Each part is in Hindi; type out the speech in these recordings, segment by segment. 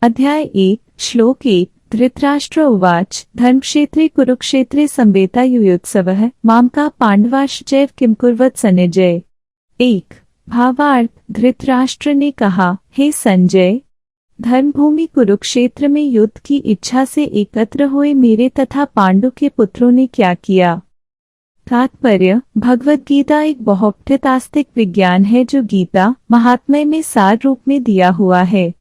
अध्याय 1 श्लोक 1 धृतराष्ट्र उवाच धर्मक्षेत्रे कुरुक्षेत्रे संवेतायुयोत्सवः मामका पांडवाश्चैव किम कुर्वत संजय। 1 भावार्थ धृतराष्ट्र ने कहा, हे संजय, धर्मभूमि कुरुक्षेत्र में युद्ध की इच्छा से एकत्र हुए मेरे तथा पांडु के पुत्रों ने क्या किया। तात्पर्य, भगवद गीता एक बहुपठित आस्तिक विज्ञान है जो गीता महात्म्य में सार रूप में दिया हुआ है।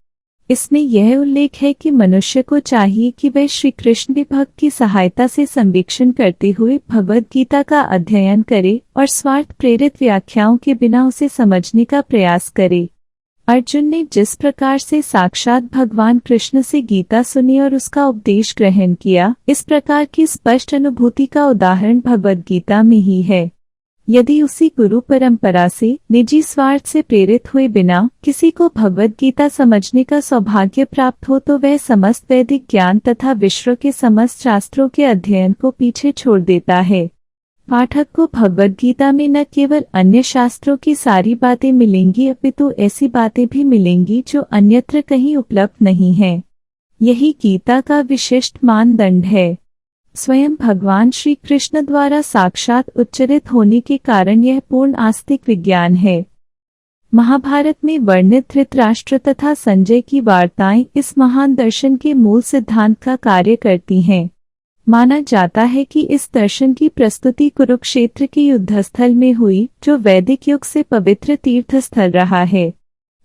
इसमें यह उल्लेख है कि मनुष्य को चाहिए कि वह श्री कृष्ण भक्त की सहायता से संवीक्षण करते हुए भगवद गीता का अध्ययन करे और स्वार्थ प्रेरित व्याख्याओं के बिना उसे समझने का प्रयास करे। अर्जुन ने जिस प्रकार से साक्षात भगवान कृष्ण से गीता सुनी और उसका उपदेश ग्रहण किया, इस प्रकार की स्पष्ट अनुभूति का उदाहरण भगवद गीता में ही है। यदि उसी गुरु परंपरा से निजी स्वार्थ से प्रेरित हुए बिना किसी को भगवद गीता समझने का सौभाग्य प्राप्त हो तो वह समस्त वैदिक ज्ञान तथा विश्व के समस्त शास्त्रों के अध्ययन को पीछे छोड़ देता है। पाठक को भगवद गीता में न केवल अन्य शास्त्रों की सारी बातें मिलेंगी अपितु ऐसी बातें भी मिलेंगी जो अन्यत्र कहीं उपलब्ध नहीं है। यही गीता का विशिष्ट मानदंड है। स्वयं भगवान श्री कृष्ण द्वारा साक्षात उच्चरित होने के कारण यह पूर्ण आस्तिक विज्ञान है। महाभारत में वर्णित धृतराष्ट्र तथा संजय की वार्ताएं इस महान दर्शन के मूल सिद्धांत का कार्य करती हैं। माना जाता है कि इस दर्शन की प्रस्तुति कुरुक्षेत्र के युद्धस्थल में हुई, जो वैदिक युग से पवित्र तीर्थस्थल रहा है।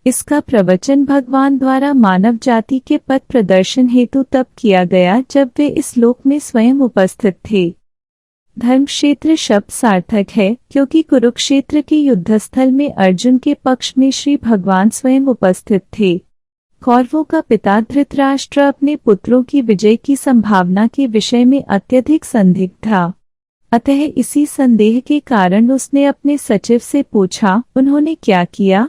इसका प्रवचन भगवान द्वारा मानव जाति के पथ प्रदर्शन हेतु तब किया गया जब वे इस लोक में स्वयं उपस्थित थे। धर्मक्षेत्र शब्द सार्थक है क्योंकि कुरुक्षेत्र के युद्धस्थल में अर्जुन के पक्ष में श्री भगवान स्वयं उपस्थित थे। कौरवों का पिता धृतराष्ट्र अपने पुत्रों की विजय की संभावना के विषय में अत्यधिक संदिग्ध था। अतः इसी संदेह के कारण उसने अपने सचिव से पूछा, उन्होंने क्या किया।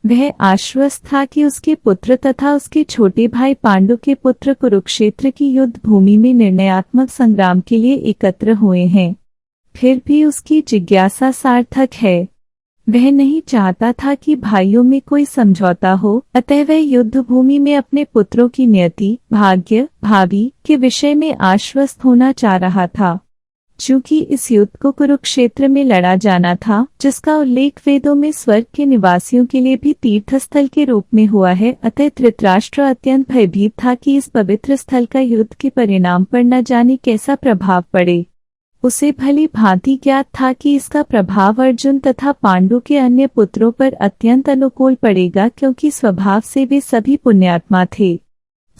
वह आश्वस्त था कि उसके पुत्र तथा उसके छोटे भाई पांडु के पुत्र कुरुक्षेत्र की युद्ध भूमि में निर्णयात्मक संग्राम के लिए एकत्र हुए हैं। फिर भी उसकी जिज्ञासा सार्थक है। वह नहीं चाहता था कि भाइयों में कोई समझौता हो, अतः वह युद्ध भूमि में अपने पुत्रों की नियति, भाग्य, भावी के विषय में आश्वस्त होना चाह रहा था। चूंकि इस युद्ध को कुरुक्षेत्र में लड़ा जाना था, जिसका उल्लेख वेदों में स्वर्ग के निवासियों के लिए भी तीर्थस्थल के रूप में हुआ है, अतः धृतराष्ट्र अत्यंत भयभीत था कि इस पवित्र स्थल का युद्ध के परिणाम पर न जाने कैसा प्रभाव पड़े। उसे भली भांति ज्ञात था कि इसका प्रभाव अर्जुन तथा पांडु के अन्य पुत्रों पर अत्यंत अनुकूल पड़ेगा, क्योंकि स्वभाव से वे सभी पुण्यात्मा थे।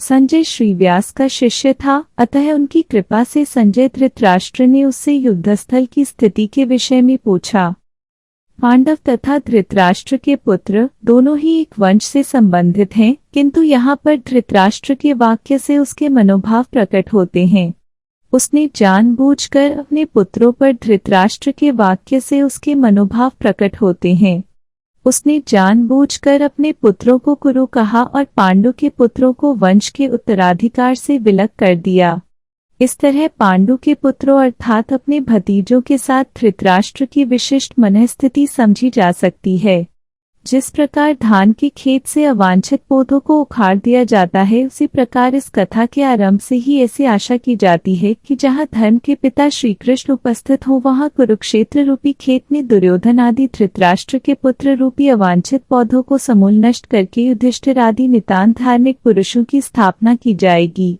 संजय श्री व्यास का शिष्य था, अतः उनकी कृपा से संजय धृतराष्ट्र ने उससे युद्धस्थल की स्थिति के विषय में पूछा। पांडव तथा धृतराष्ट्र के पुत्र दोनों ही एक वंश से संबंधित हैं, किंतु यहाँ पर धृतराष्ट्र के वाक्य से उसके मनोभाव प्रकट होते हैं। उसने जानबूझकर अपने पुत्रों पर धृतराष्ट्र के वाक्य से उसके मनोभाव प्रकट होते हैं। उसने जानबूझकर अपने पुत्रों को कुरु कहा और पांडु के पुत्रों को वंश के उत्तराधिकार से विलग कर दिया। इस तरह पांडु के पुत्रों अर्थात अपने भतीजों के साथ धृतराष्ट्र की विशिष्ट मनःस्थिति समझी जा सकती है। जिस प्रकार धान के खेत से अवांछित पौधों को उखाड़ दिया जाता है, उसी प्रकार इस कथा के आरंभ से ही ऐसी आशा की जाती है कि जहाँ धर्म के पिता श्री कृष्ण उपस्थित हो, वहाँ कुरुक्षेत्र रूपी खेत में दुर्योधन आदि धृतराष्ट्र के पुत्र रूपी अवांछित पौधों को समूल नष्ट करके युधिष्ठिर आदि नितांत धार्मिक पुरुषों की स्थापना की जाएगी।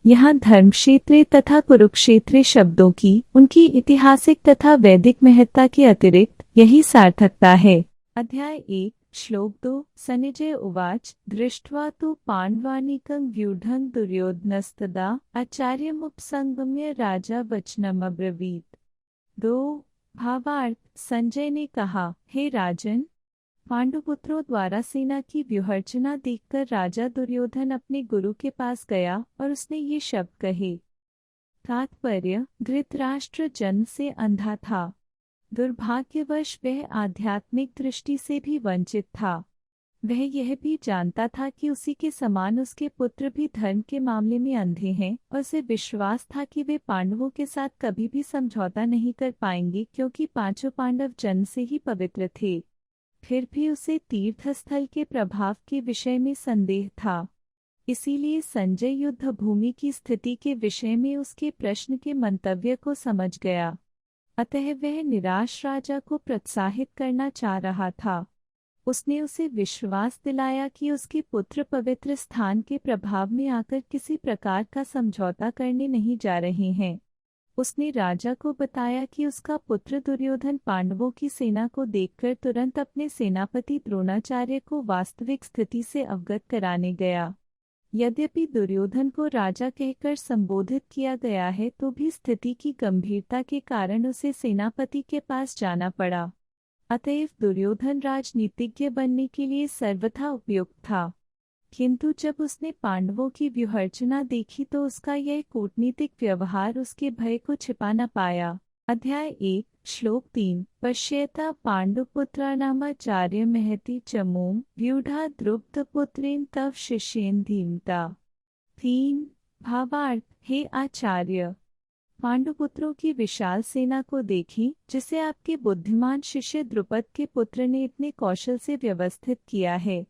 यहाँ धर्मक्षेत्रे तथा कुरुक्षेत्रे शब्दों की उनकी ऐतिहासिक तथा वैदिक महत्ता के अतिरिक्त यही सार्थकता है। अध्याय 1 श्लोक 2 संजय उवाच दृष्ट्वा तु पाण्डवानीकं व्यूढं दुर्योधनस्तदा आचार्यमुपसंगम्य राजा वचनमब्रवीत। 2 भावार्थ संजय ने कहा, हे राजन, पांडुपुत्रों द्वारा सेना की व्यूहरचना देखकर राजा दुर्योधन अपने गुरु के पास गया और उसने ये शब्द कहे। तात्पर्य, धृतराष्ट्र जन्म से अंधा था। दुर्भाग्यवश वह आध्यात्मिक दृष्टि से भी वंचित था। वह यह भी जानता था कि उसी के समान उसके पुत्र भी धर्म के मामले में अंधे हैं और उसे विश्वास था कि वे पांडवों के साथ कभी भी समझौता नहीं कर पाएंगे, क्योंकि पांचों पांडव जन्म से ही पवित्र थे। फिर भी उसे तीर्थस्थल के प्रभाव के विषय में संदेह था। इसीलिए संजय युद्ध भूमि की स्थिति के विषय में उसके प्रश्न के मंतव्य को समझ गया। अतः वह निराश राजा को प्रोत्साहित करना चाह रहा था। उसने उसे विश्वास दिलाया कि उसके पुत्र पवित्र स्थान के प्रभाव में आकर किसी प्रकार का समझौता करने नहीं जा रहे हैं। उसने राजा को बताया कि उसका पुत्र दुर्योधन पांडवों की सेना को देखकर तुरंत अपने सेनापति द्रोणाचार्य को वास्तविक स्थिति से अवगत कराने गया। यद्यपि दुर्योधन को राजा कहकर संबोधित किया गया है, तो भी स्थिति की गंभीरता के कारण उसे सेनापति के पास जाना पड़ा। अतएव दुर्योधन राजनीतिज्ञ बनने के लिए सर्वथा उपयुक्त था। किंतु जब उसने पांडवों की व्यूहरचना देखी तो उसका यह कूटनीतिक व्यवहार उसके भय को छिपा न पाया। अध्याय 1 श्लोक 3 पश्येता पांडुपुत्राणामाचार्य महति चमूम व्यूढ़ा द्रुपदपुत्रेण तव शिष्येन धीमता। 3 भावार्थ हे आचार्य, पांडुपुत्रों की विशाल सेना को देखी जिसे आपके बुद्धिमान शिष्य द्रुपद के पुत्र ने इतने कौशल से व्यवस्थित किया है।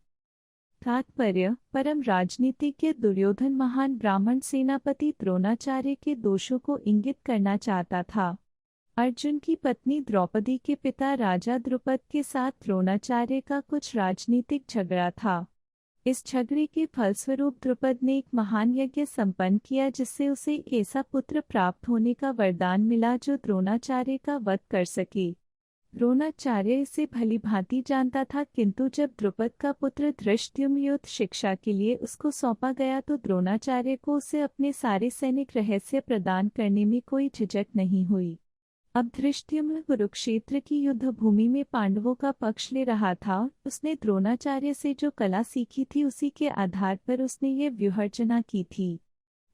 तात्पर्य, परम राजनीतिज्ञ दुर्योधन महान ब्राह्मण सेनापति द्रोणाचार्य के दोषों को इंगित करना चाहता था। अर्जुन की पत्नी द्रौपदी के पिता राजा द्रुपद के साथ द्रोणाचार्य का कुछ राजनीतिक झगड़ा था। इस झगड़े के फलस्वरूप द्रुपद ने एक महान यज्ञ संपन्न किया जिससे उसे एक ऐसा पुत्र प्राप्त होने का वरदान मिला जो द्रोणाचार्य का वध कर सके। द्रोणाचार्य इसे भली भांति जानता था, किंतु जब द्रुपद का पुत्र धृष्टद्युम्न युद्ध शिक्षा के लिए उसको सौंपा गया तो द्रोणाचार्य को उसे अपने सारे सैनिक रहस्य प्रदान करने में कोई झिझक नहीं हुई। अब धृष्टद्युम्न कुरुक्षेत्र की युद्ध भूमि में पांडवों का पक्ष ले रहा था। उसने द्रोणाचार्य से जो कला सीखी थी उसी के आधार पर उसने ये व्यूहरचना की थी।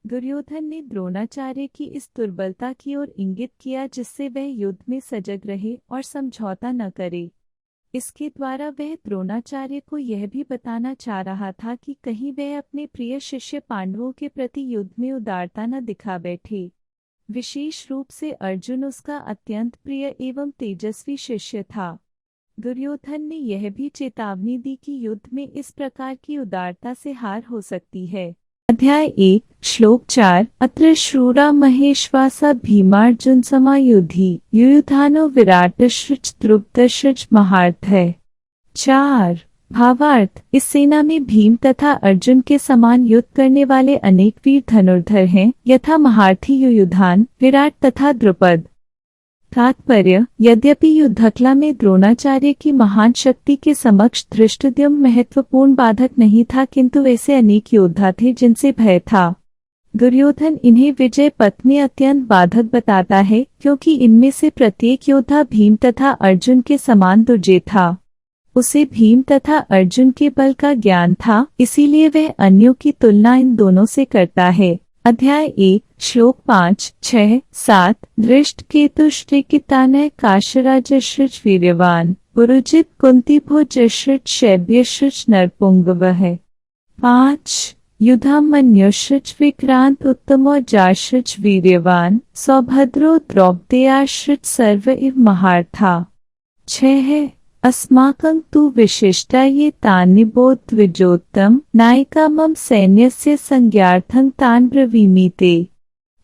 दुर्योधन ने द्रोणाचार्य की इस दुर्बलता की ओर इंगित किया जिससे वह युद्ध में सजग रहे और समझौता न करे। इसके द्वारा वह द्रोणाचार्य को यह भी बताना चाह रहा था कि कहीं वह अपने प्रिय शिष्य पांडवों के प्रति युद्ध में उदारता न दिखा बैठे। विशेष रूप से अर्जुन उसका अत्यंत प्रिय एवं तेजस्वी शिष्य था। दुर्योधन ने यह भी चेतावनी दी कि युद्ध में इस प्रकार की उदारता से हार हो सकती है। अध्याय 1 श्लोक 4 अत्र शूरा महेश्वासा भीमार्जुन समायुधि युयुधानो विराटश्च द्रुपदश्च महार्थः। 4 भावार्थ, इस सेना में भीम तथा अर्जुन के समान युद्ध करने वाले अनेक वीर धनुर्धर हैं, यथा महारथी युयुधान, विराट तथा द्रुपद। तात्पर्य, यद्यपि युद्धकला में द्रोणाचार्य की महान शक्ति के समक्ष धृष्टद्युम्न महत्वपूर्ण बाधक नहीं था, किंतु ऐसे अनेक योद्धा थे जिनसे भय था। दुर्योधन इन्हें विजय पथ में अत्यंत बाधक बताता है, क्योंकि इनमें से प्रत्येक योद्धा भीम तथा अर्जुन के समान दुर्जय था। उसे भीम तथा अर्जुन के बल का ज्ञान था, इसीलिए वह अन्यों की तुलना इन दोनों से करता है। अध्याय 1 श्लोक 5, 6, 7 धृष्टकेतुष्टिकितानः काशराजश्च वीर्यवान पुरुजित कुन्तीभोजश्च शैब्यश्च नरपुंगवः। 5 युधामन्युश्च विक्रांत उत्तमोजाश्च वीर्यवान सौभद्रो द्रौपदेयाश्च सर्व इव महार्था। 6 अस्माकं तु विशिष्टा ये तान् निबोध द्विजोत्तम नायिका मम सैन्यस्य संज्ञार्थं तान् ब्रवीमि ते।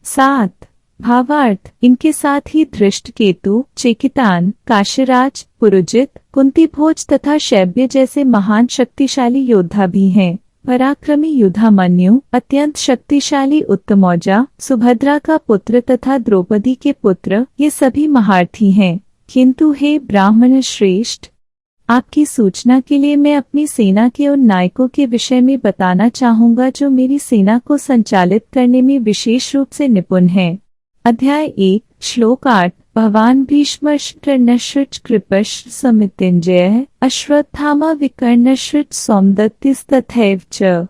7 भावार्थ, इनके साथ ही धृष्टकेतु, चेकितान, काशीराज, पुरुजित, कुंतीभोज तथा शैब्य जैसे महान शक्तिशाली योद्धा भी हैं। पराक्रमी युधामन्यु, अत्यंत शक्तिशाली उत्तमौजा, सुभद्रा का पुत्र तथा द्रौपदी के पुत्र, ये सभी महारथी हैं। किंतु हे ब्राह्मण श्रेष्ठ, आपकी सूचना के लिए मैं अपनी सेना के उन नायकों के विषय में बताना चाहूँगा जो मेरी सेना को संचालित करने में विशेष रूप से निपुण हैं। अध्याय 1 श्लोक 8 भवान भीष्मश्च कृपश्च समितिञ्जयः अश्वत्थामा विकर्णश्च सौमदत्तिस्तथैव च।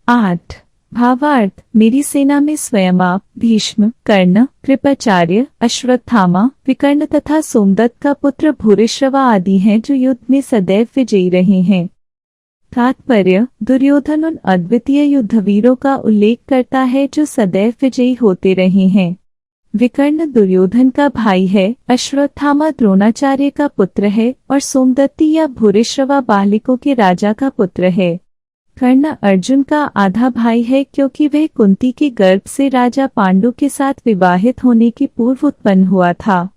8 भावार्थ, मेरी सेना में स्वयं आप, भीष्म, कर्ण, कृपाचार्य, अश्वत्थामा, विकर्ण तथा सोमदत्त का पुत्र भूरिश्रवा आदि हैं जो युद्ध में सदैव विजयी रहे हैं। तात्पर्य, दुर्योधन उन अद्वितीय युद्धवीरों का उल्लेख करता है जो सदैव विजयी होते रहे हैं। विकर्ण दुर्योधन का भाई है, अश्वत्थामा द्रोणाचार्य का पुत्र है और सोमदत्ती या भूरिश्रवा बालिकों के राजा का पुत्र है। कर्ण अर्जुन का आधा भाई है क्योंकि वह कुंती के गर्भ से राजा पांडु के साथ विवाहित होने के पूर्व उत्पन्न हुआ था।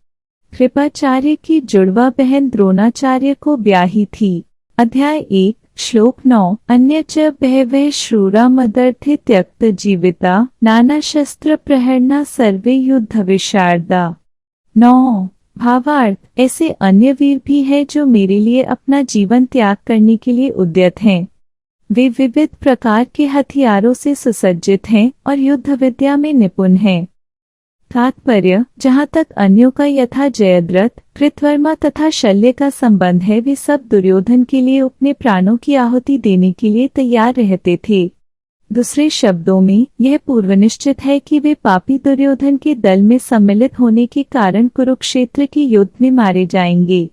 कृपाचार्य की जुड़वा बहन द्रोणाचार्य को ब्याही थी। अध्याय 1 श्लोक 9 अन्य च बहवः शूरा मदर्थे त्यक्त जीविता नाना शस्त्र प्रहरणा सर्वे युद्ध विशारदा। 9 भावार्थ ऐसे अन्य वीर भी हैं जो मेरे लिए अपना जीवन त्याग करने के लिए उद्यत हैं। वे विविध प्रकार के हथियारों से सुसज्जित हैं और युद्ध विद्या में निपुण हैं। तात्पर्य जहाँ तक अन्यों का यथा जयद्रथ, कृतवर्मा तथा शल्य का संबंध है, वे सब दुर्योधन के लिए अपने प्राणों की आहुति देने के लिए तैयार रहते थे। दूसरे शब्दों में यह पूर्वनिश्चित है कि वे पापी दुर्योधन के दल में सम्मिलित होने के कारण कुरुक्षेत्र के युद्ध में मारे जाएंगे।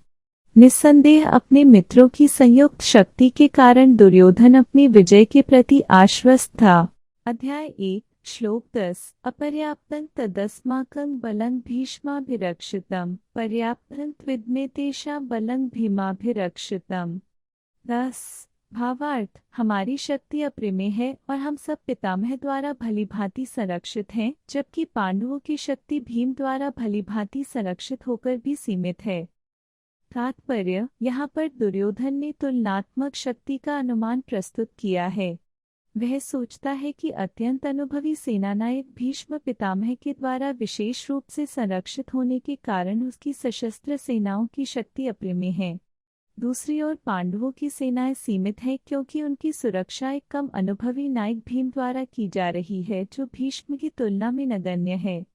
निस्संदेह अपने मित्रों की संयुक्त शक्ति के कारण दुर्योधन अपनी विजय के प्रति आश्वस्त था। अध्याय 1 श्लोक 10 अपर्याप्तं तदस्माकं बलं भीष्माभिरक्षितम् पर्याप्तं त्विद्मे तेषां बलं भीमाभिरक्षितम्। 10 भावार्थ हमारी शक्ति अप्रिमेय है और हम सब पितामह द्वारा भलीभांति संरक्षित हैं, जबकि पांडवों की शक्ति भीम द्वारा भलीभांति संरक्षित होकर भी सीमित है। तात्पर्य यहाँ पर दुर्योधन ने तुलनात्मक शक्ति का अनुमान प्रस्तुत किया है। वह सोचता है कि अत्यंत अनुभवी सेनानायक भीष्म पितामह के द्वारा विशेष रूप से संरक्षित होने के कारण उसकी सशस्त्र सेनाओं की शक्ति अप्रिमेय है। दूसरी ओर पांडवों की सेनाएं सीमित है क्योंकि उनकी सुरक्षा एक कम अनुभवी नायक भीम द्वारा की जा रही है, जो भीष्म की तुलना में नगण्य है।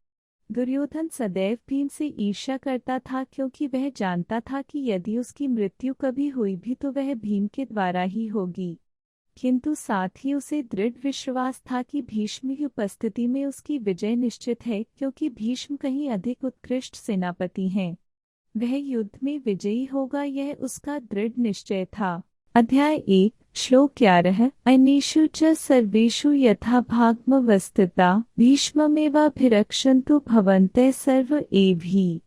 दुर्योधन सदैव भीम से ईर्ष्या करता था क्योंकि वह जानता था कि यदि उसकी मृत्यु कभी हुई भी तो वह भीम के द्वारा ही होगी, किंतु साथ ही उसे दृढ़ विश्वास था कि भीष्म की उपस्थिति में उसकी विजय निश्चित है, क्योंकि भीष्म कहीं अधिक उत्कृष्ट सेनापति हैं। वह युद्ध में विजयी होगा, यह उसका दृढ़ निश्चय था। अध्याय 1 श्लोक 11 अनेषु च सर्वेषु यथा भागमवस्थिता भीष्ममेवाभिरक्षन्तु भवन्तः सर्व एवहि।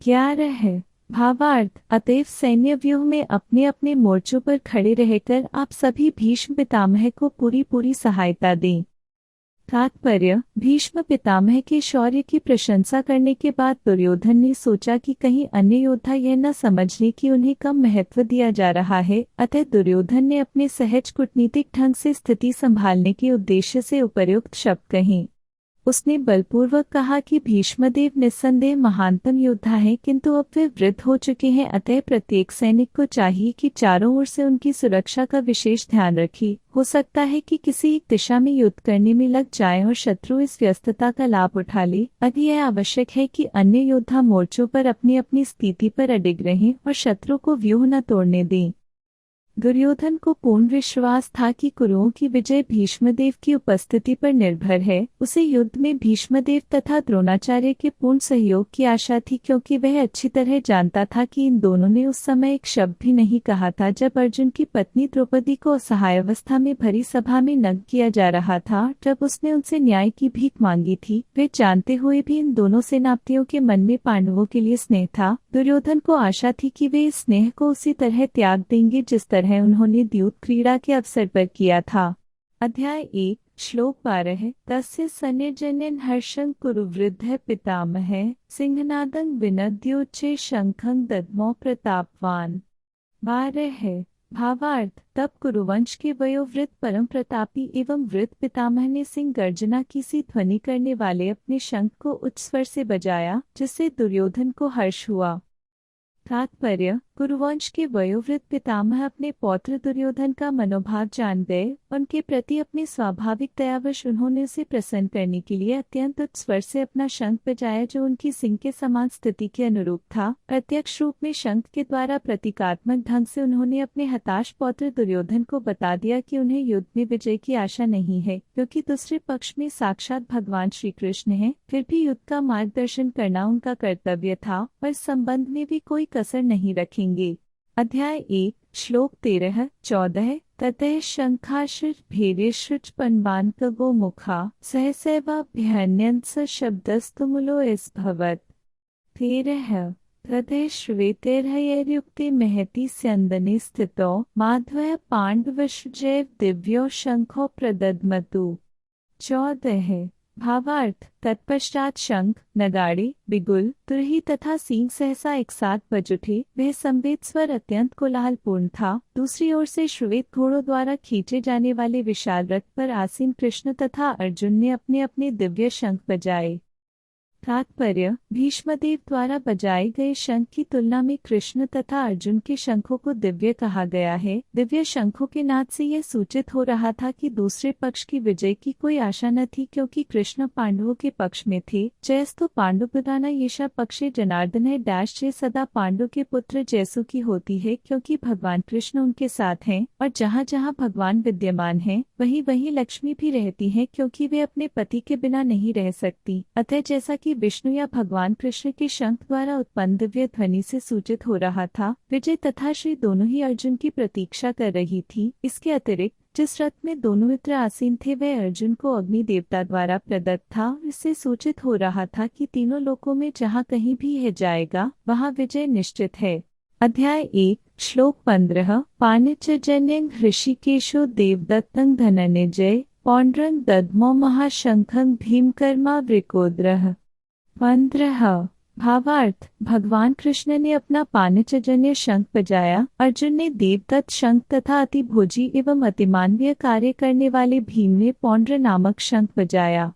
11 भावार्थ अतएव सैन्य व्यूह में अपने अपने मोर्चों पर खड़े रहकर आप सभी भीष्म पितामह को पूरी सहायता दें। तात्पर्य भीष्म पितामह के शौर्य की प्रशंसा करने के बाद दुर्योधन ने सोचा कि कहीं अन्य योद्धा यह न समझ लें कि उन्हें कम महत्व दिया जा रहा है, अतः दुर्योधन ने अपने सहज कूटनीतिक ढंग से स्थिति संभालने के उद्देश्य से उपर्युक्त शब्द कहे। उसने बलपूर्वक कहा कि भीष्मदेव निस्संदेह महानतम योद्धा हैं, किंतु अब वे वृद्ध हो चुके हैं, अतः प्रत्येक सैनिक को चाहिए कि चारों ओर से उनकी सुरक्षा का विशेष ध्यान रखे। हो सकता है कि किसी एक दिशा में युद्ध करने में लग जाएं और शत्रु इस व्यस्तता का लाभ उठा ले। अतः यह आवश्यक है कि अन्य योद्धा मोर्चों पर अपनी अपनी स्थिति पर अडिग रहें और शत्रु को व्यूह न तोड़ने दें। दुर्योधन को पूर्ण विश्वास था कि कुरुओं की विजय भीष्मदेव की उपस्थिति पर निर्भर है। उसे युद्ध में भीष्मदेव तथा द्रोणाचार्य के पूर्ण सहयोग की आशा थी, क्योंकि वह अच्छी तरह जानता था कि इन दोनों ने उस समय एक शब्द भी नहीं कहा था जब अर्जुन की पत्नी द्रौपदी को असहाय अवस्था में भरी सभा में नग्न किया जा रहा था, जब उसने उनसे न्याय की भीख मांगी थी। वे जानते हुए भी इन दोनों सेनापतियों के मन में पांडवों के लिए स्नेह था। दुर्योधन को आशा थी कि वे इस स्नेह को उसी तरह त्याग देंगे जिस तरह उन्होंने द्यूत क्रीड़ा के अवसर पर किया था। अध्याय 1 श्लोक 12 तस्य सन्यजन्यन् हर्षं कुरु वृद्धः पितामहः सिंहनादं विनद्योच्चे शंखं दद्मौ प्रतापवान। 12 भावार्थ तब कुरुवंश के वयोवृद्ध परम प्रतापी एवं वृद्ध पितामह ने सिंह गर्जना की सी ध्वनि करने वाले अपने शंख को उच्च स्वर से बजाया, जिससे दुर्योधन को हर्ष हुआ। तात्पर्य कुरुवंश के वयोवृद्ध पितामह अपने पौत्र दुर्योधन का मनोभाव जान गए। उनके प्रति अपने स्वाभाविक दयावश उन्होंने उसे प्रसन्न करने के लिए अत्यंत उच्च स्वर से अपना शंख बजाया, जो उनकी सिंह के समान स्थिति के अनुरूप था। प्रत्यक्ष रूप में शंख के द्वारा प्रतीकात्मक ढंग से उन्होंने अपने हताश पौत्र दुर्योधन को बता दिया कि उन्हें युद्ध में विजय की आशा नहीं है, क्योंकि दूसरे पक्ष में साक्षात भगवान श्री कृष्ण है। फिर भी युद्ध का मार्गदर्शन करना उनका कर्तव्य था और इस संबंध में भी कोई कसर नहीं रखेंगे। अध्याय 1 श्लोक 13-14 ततः शंखाशिर भैर्यश्रुच पन्वान्कगो मुखा सहसैवाभ्यन्यन् स शब्दस्तुमुलो इस भवत्। 13 तदे श्वेतैर्हयैर्युक्ते महति स्यन्दने स्थितो माध्वः पाण्डवश्चैव दिव्यो शंखो प्रदद्मतु। 14 भावार्थ। तत्पश्चात शंख, नगाड़े, बिगुल, तुरही तथा सींग सहसा एक साथ बज उठे। वह संवेद स्वर अत्यंत कोलाहलपूर्ण था। दूसरी ओर से श्वेत घोड़ों द्वारा खींचे जाने वाले विशाल रथ पर आसीन कृष्ण तथा अर्जुन ने अपने अपने दिव्य शंख बजाए। तात्पर्य: भीष्मदेव द्वारा बजाए गए शंख की तुलना में कृष्ण तथा अर्जुन के शंखों को दिव्य कहा गया है। दिव्य शंखों के नाद से यह सूचित हो रहा था कि दूसरे पक्ष की विजय की कोई आशा न थी, क्योंकि कृष्ण पांडवों के पक्ष में थे। जयस्तु पांडुपुराना येषा पक्षे जनार्दन है डैश जय सदा पांडु के पुत्र जयसु की होती है, क्योंकि भगवान कृष्ण उनके साथ हैं और जहाँ जहाँ भगवान विद्यमान हैं वहीं वहीं लक्ष्मी भी रहती हैं, क्योंकि वे अपने पति के बिना नहीं रह सकती। अतः जैसा कि विष्णु या भगवान कृष्ण के शंख द्वारा उत्पन्न दिव्य ध्वनि से सूचित हो रहा था, विजय तथा श्री दोनों ही अर्जुन की प्रतीक्षा कर रही थी। इसके अतिरिक्त जिस रथ में दोनों मित्र आसीन थे वह अर्जुन को अग्नि देवता द्वारा प्रदत्त था। इससे सूचित हो रहा था कि तीनों लोकों में जहाँ कहीं भी यह जाएगा वहाँ विजय निश्चित है। अध्याय 1 श्लोक 15 पाणिचजन्यं ऋषिकेशो देवदत्तं धनंजय पौंड्रं दद्मो महाशंखं भीमकर्मा वृकोद्रः। 15 भावार्थ। भगवान कृष्ण ने अपना पाणिचजन्य शंख बजाया। अर्जुन ने देवदत्त शंख तथा अति भोजी एवं अतिमानवीय कार्य करने वाले भीम ने पौंड्र नामक शंख बजाया।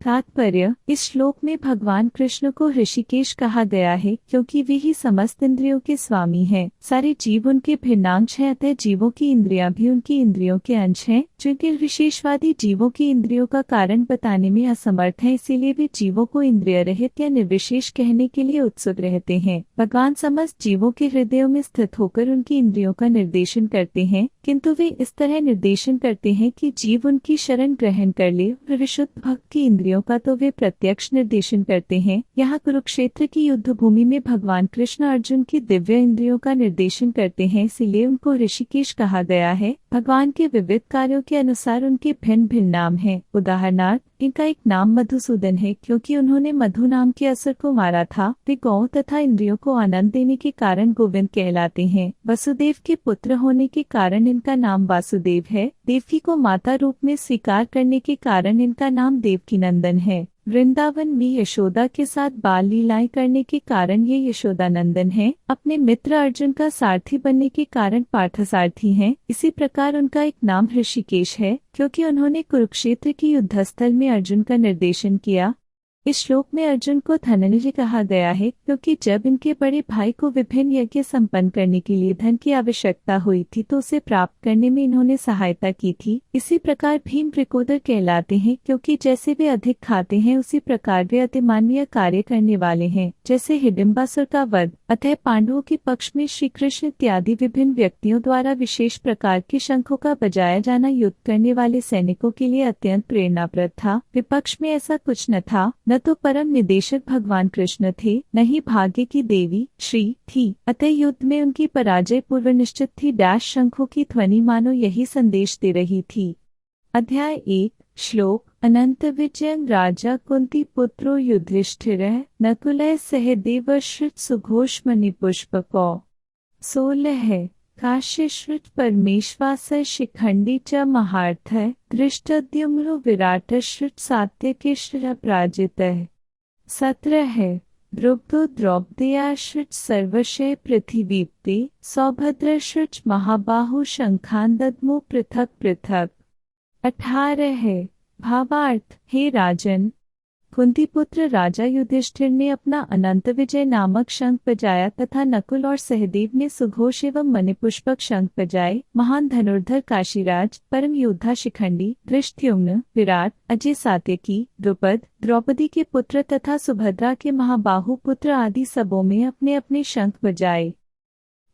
तात्पर्य: इस श्लोक में भगवान कृष्ण को ऋषिकेश कहा गया है, क्योंकि वे ही समस्त इंद्रियों के स्वामी हैं। सारे जीव उनके भिन्नांश हैं, अतः जीवों की इंद्रियां भी उनकी इंद्रियों के अंश हैं। चूंकि विशेषवादी जीवों की इंद्रियों का कारण बताने में असमर्थ हैं, इसीलिए वे जीवों को इंद्रिय रहित या निर्विशेष कहने के लिए उत्सुक रहते हैं। भगवान समस्त जीवों के हृदयों में स्थित होकर उनकी इंद्रियों का निर्देशन करते हैं, किंतु वे इस तरह निर्देशन करते हैं कि जीव उनकी शरण ग्रहण कर ले। विशुद्ध भक्त की इंद्रियों का तो वे प्रत्यक्ष निर्देशन करते हैं। यहाँ कुरुक्षेत्र की युद्ध भूमि में भगवान कृष्ण अर्जुन की दिव्य इंद्रियों का निर्देशन करते हैं, इसीलिए उनको ऋषिकेश कहा गया है। भगवान के विविध कार्यों के अनुसार उनके भिन्न भिन्न नाम हैं। उदाहरणार्थ, इनका एक नाम मधुसूदन है, क्योंकि उन्होंने मधु नाम के असुर को मारा था। वे गौ तथा इंद्रियों को आनंद देने के कारण गोविंद कहलाते हैं। वसुदेव के पुत्र होने के कारण इनका नाम वासुदेव है। देवकी को माता रूप में स्वीकार करने के कारण इनका नाम देवकी नंदन है। वृंदावन में यशोदा के साथ बाल लीलाएं करने के कारण ये यशोदा नंदन है। अपने मित्र अर्जुन का सारथी बनने के कारण पार्थसारथी हैं। इसी प्रकार उनका एक नाम ऋषिकेश है, क्योंकि उन्होंने कुरुक्षेत्र की युद्धस्थल में अर्जुन का निर्देशन किया। इस श्लोक में अर्जुन को धनंजय कहा गया है, क्योंकि जब इनके बड़े भाई को विभिन्न यज्ञ संपन्न करने के लिए धन की आवश्यकता हुई थी तो उसे प्राप्त करने में इन्होंने सहायता की थी। इसी प्रकार भीम वृकोदर कहलाते हैं, क्योंकि जैसे वे अधिक खाते हैं उसी प्रकार वे अतिमानवीय कार्य करने वाले हैं, जैसे हिडिंबासुर का वध। अतः पांडवों के पक्ष में श्री कृष्ण इत्यादि विभिन्न व्यक्तियों द्वारा विशेष प्रकार के शंखों का बजाया जाना युद्ध करने वाले सैनिकों के लिए अत्यंत प्रेरणाप्रद था। विपक्ष में ऐसा कुछ न था। न तो परम निदेशक भगवान कृष्ण थे, न ही भाग्य की देवी श्री थी। अतः युद्ध में उनकी पराजय पूर्व निश्चित थी। डैश शंखों की ध्वनि मानो यही संदेश दे रही थी। अध्याय 1 श्लोक अनंत विजयं राजा कुंती पुत्रो युधिष्ठिरः नकुलः सहदेवश्च सुघोष मणिपुष्पकौ। 16 काश्यश्रुत परमेश्वास शिखंडी च महार्थः दृष्टद्युम्नो विराटश्रुत सात्यकिश्च पराजितः। 17 द्रुब्धो द्रौपदेयाश्रुत सर्वशय पृथिवीप्ते सौभद्रश्रुत महाबाहु शंखान दद्मो पृथक पृथक। 18 भावार्थ। हे राजन, कुंती पुत्र राजा युधिष्ठिर ने अपना अनंत विजय नामक शंख बजाया तथा नकुल और सहदेव ने सुघोष एवं मणिपुष्पक शंख बजाए। महान धनुर्धर काशीराज, परम योद्धा शिखंडी, धृष्टद्युम्न, विराट, अजय सात्यकी, द्रुपद, द्रौपदी के पुत्र तथा सुभद्रा के महाबाहु पुत्र आदि सबों में अपने अपने शंख बजाए।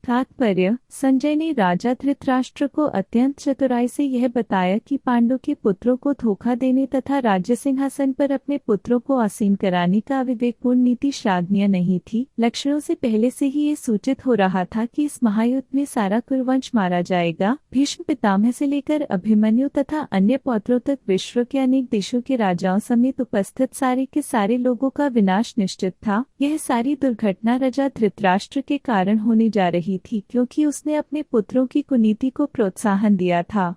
तात्पर्य: संजय ने राजा धृतराष्ट्र को अत्यंत चतुराई से यह बताया कि पांडु के पुत्रों को धोखा देने तथा राज्य सिंहासन पर अपने पुत्रों को आसीन कराने का विवेकपूर्ण नीति श्लाघनीय नहीं थी। लक्षणों से पहले से ही ये सूचित हो रहा था कि इस महायुद्ध में सारा कुरुवंश मारा जाएगा। भीष्म पितामह से लेकर अभिमन्यु तथा अन्य पौत्रों तक विश्व के अनेक देशों के राजाओं समेत उपस्थित सारे के सारे लोगों का विनाश निश्चित था। यह सारी दुर्घटना राजा धृतराष्ट्र के कारण होने जा रही थी, क्योंकि उसने अपने पुत्रों की कुनीति को प्रोत्साहन दिया था।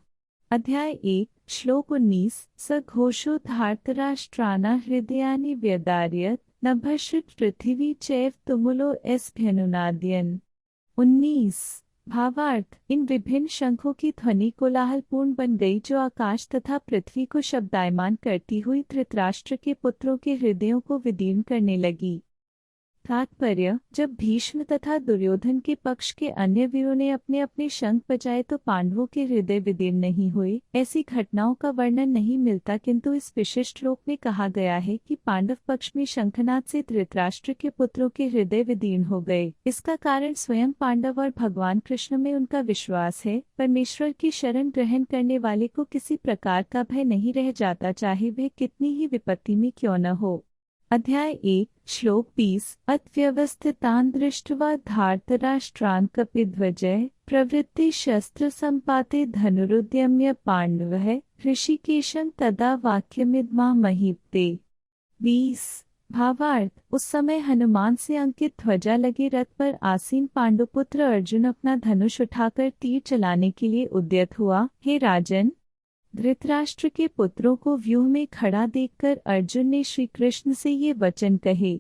अध्याय 1 श्लोक 19 स घोषो धार्तराष्ट्राणा हृदयानि व्यदार्यत नभश्रुत पृथिवी चैव तुमुलो एस्भ्यनुनादयन्। 19 भावार्थ: इन विभिन्न शंखों की ध्वनि कोलाहलपूर्ण बन गई, जो आकाश तथा पृथ्वी को शब्दायमान करती हुई धृतराष्ट्र के पुत्रों के हृदयों को विदीर्ण करने लगी। तात्पर्य: जब भीष्म तथा दुर्योधन के पक्ष के अन्य वीरों ने अपने अपने शंख बजाए तो पांडवों के हृदय विदीर्ण नहीं हुए। ऐसी घटनाओं का वर्णन नहीं मिलता, किंतु इस विशिष्ट श्लोक में कहा गया है कि पांडव पक्ष में शंखनाद से धृतराष्ट्र के पुत्रों के हृदय विदीर्ण हो गए। इसका कारण स्वयं पांडव और भगवान कृष्ण में उनका विश्वास है। परमेश्वर की शरण ग्रहण करने वाले को किसी प्रकार का भय नहीं रह जाता, चाहे वह कितनी ही विपत्ति में क्यों न हो। अध्याय 1 श्लोक 20 अत्यवस्थितान् दृष्ट्वा धार्तराष्ट्रान् कपिध्वजः प्रवृत्ति शस्त्र संपाते धनुरुद्यम्य पांडवः ऋषिकेशं तदा वाक्यमिदमा महीपते। 20 भावार्थ: उस समय हनुमान से अंकित ध्वजा लगे रथ पर आसीन पांडुपुत्र अर्जुन अपना धनुष उठाकर तीर चलाने के लिए उद्यत हुआ। हे राजन, धृतराष्ट्र के पुत्रों को व्यूह में खड़ा देखकर अर्जुन ने श्री कृष्ण से ये वचन कहे।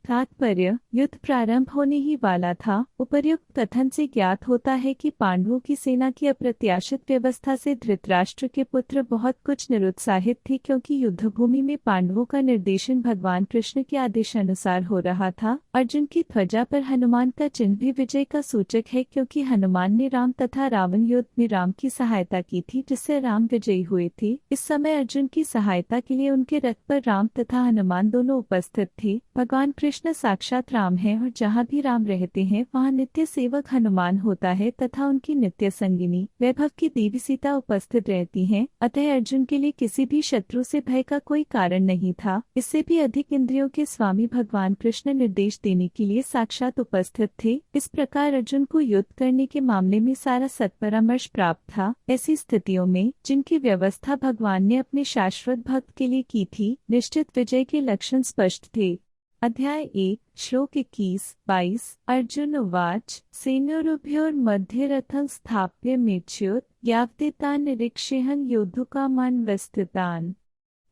तात्पर्य: युद्ध प्रारंभ होने ही वाला था। उपर्युक्त कथन से ज्ञात होता है कि पांडवों की सेना की अप्रत्याशित व्यवस्था से धृतराष्ट्र के पुत्र बहुत कुछ निरुत्साहित थे, क्योंकि युद्धभूमि में पांडवों का निर्देशन भगवान कृष्ण के आदेशानुसार हो रहा था। अर्जुन की ध्वजा पर हनुमान का चिन्ह भी विजय का सूचक है, क्योंकि हनुमान ने राम तथा रावण युद्ध में राम की सहायता की थी, जिससे राम विजयी हुए थे। इस समय अर्जुन की सहायता के लिए उनके रथ पर राम तथा हनुमान दोनों उपस्थित थे। भगवान कृष्ण साक्षात राम है और जहाँ भी राम रहते हैं वहाँ नित्य सेवक हनुमान होता है तथा उनकी नित्य संगिनी वैभव की देवी सीता उपस्थित रहती हैं। अतः अर्जुन के लिए किसी भी शत्रु से भय का कोई कारण नहीं था। इससे भी अधिक इंद्रियों के स्वामी भगवान कृष्ण निर्देश देने के लिए साक्षात उपस्थित थे। इस प्रकार अर्जुन को युद्ध करने के मामले में सारा सत्परामर्श प्राप्त था। ऐसी स्थितियों में जिनकी व्यवस्था भगवान ने अपने शाश्वत भक्त के लिए की थी, निश्चित विजय के लक्षण स्पष्ट थे। अध्याय 1 श्लोक 21-22 अर्जुन उवाच सेनोरुभयोर्मध्ये रथं स्थाप्य मेच्युत यावदेतान् निरीक्षेहं योद्धुकामान् वस्थितान्।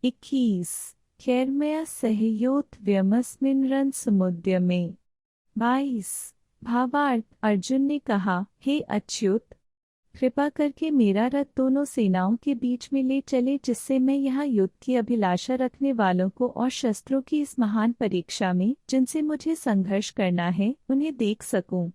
21 खैर्मया सहयोद्धव्यमस्मिन् रणसमुद्यमे। 22 भावार्थ: अर्जुन ने कहा, हे अच्युत, कृपा करके मेरा रथ दोनों सेनाओं के बीच में ले चले, जिससे मैं यहाँ युद्ध की अभिलाषा रखने वालों को और शस्त्रों की इस महान परीक्षा में जिनसे मुझे संघर्ष करना है, उन्हें देख सकूं।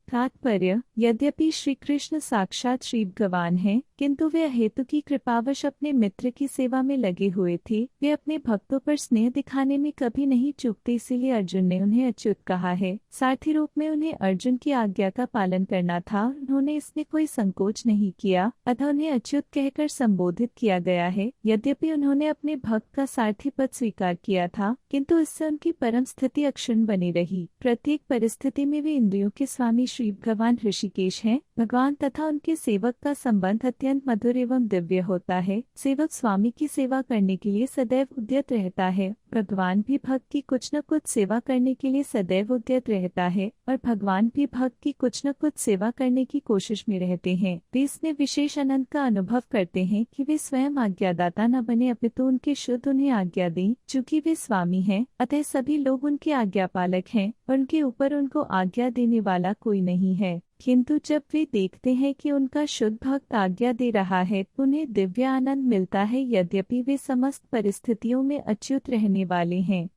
तात्पर्य: यद्यपि श्री कृष्ण साक्षात श्री भगवान हैं, किंतु वे हेतु की कृपावश अपने मित्र की सेवा में लगे हुए थे। वे अपने भक्तों पर स्नेह दिखाने में कभी नहीं चूकते, इसीलिए अर्जुन ने उन्हें अच्युत कहा है। सारथी रूप में उन्हें अर्जुन की आज्ञा का पालन करना था। उन्होंने इसमें कोई संकोच नहीं किया, अतः उन्हें अच्युत कहकर संबोधित किया गया है। यद्यपि उन्होंने अपने भक्त का सारथी पद स्वीकार किया था, किंतु इससे उनकी परम स्थिति अक्षुण्ण बनी रही। प्रत्येक परिस्थिति में वे इंद्रियों के स्वामी श्री भगवान ऋषिकेश हैं। भगवान तथा उनके सेवक का संबंध अत्यंत मधुर एवं दिव्य होता है। सेवक स्वामी की सेवा करने के लिए सदैव उद्यत रहता है। भगवान भी भक्त की कुछ न कुछ सेवा करने के लिए सदैव उद्यत रहता है और भगवान भी भक्त की कुछ न कुछ सेवा करने की कोशिश में रहते हैं। वे इसमें विशेष आनंद का अनुभव करते हैं कि वे स्वयं आज्ञादाता न बने, अपितु उनके शुद्ध उन्हें आज्ञा दें। चूँकि वे स्वामी हैं, अतः सभी लोग उनके आज्ञा पालक हैं और उनके ऊपर उनको आज्ञा देने वाला कोई नहीं है। किंतु जब वे देखते हैं कि उनका शुद्ध भक्त आज्ञा दे रहा है, तो उन्हें दिव्य आनंद मिलता है, यद्यपि वे समस्त परिस्थितियों में अच्युत रहने वाले हैं।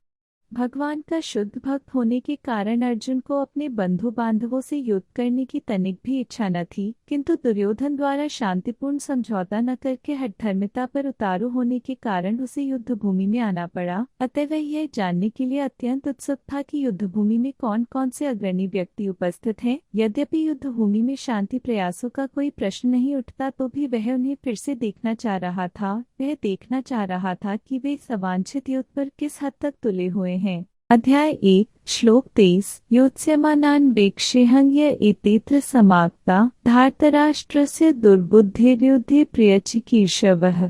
भगवान का शुद्ध भक्त होने के कारण अर्जुन को अपने बंधु बांधवों से युद्ध करने की तनिक भी इच्छा न थी, किंतु दुर्योधन द्वारा शांतिपूर्ण समझौता न करके हठधर्मिता पर उतारू होने के कारण उसे युद्ध भूमि में आना पड़ा। अतः वह यह जानने के लिए अत्यंत उत्सुक था कि युद्ध भूमि में कौन कौन से अग्रणी व्यक्ति उपस्थित हैं। यद्यपि युद्ध भूमि में शांति प्रयासों का कोई प्रश्न नहीं उठता, तो भी वह उन्हें फिर से देखना चाह रहा था। वह देखना चाह रहा था कि वे अवांछित युद्ध पर किस हद तक तुले हुए हैं। अध्याय 1 श्लोक 23 योत्स्यमानान् वेक्षेहंग्य इत्यत्र समाप्ता धार्तराष्ट्रस्य दुर्बुद्धिर्युद्धे प्रियचिकीर्षवः।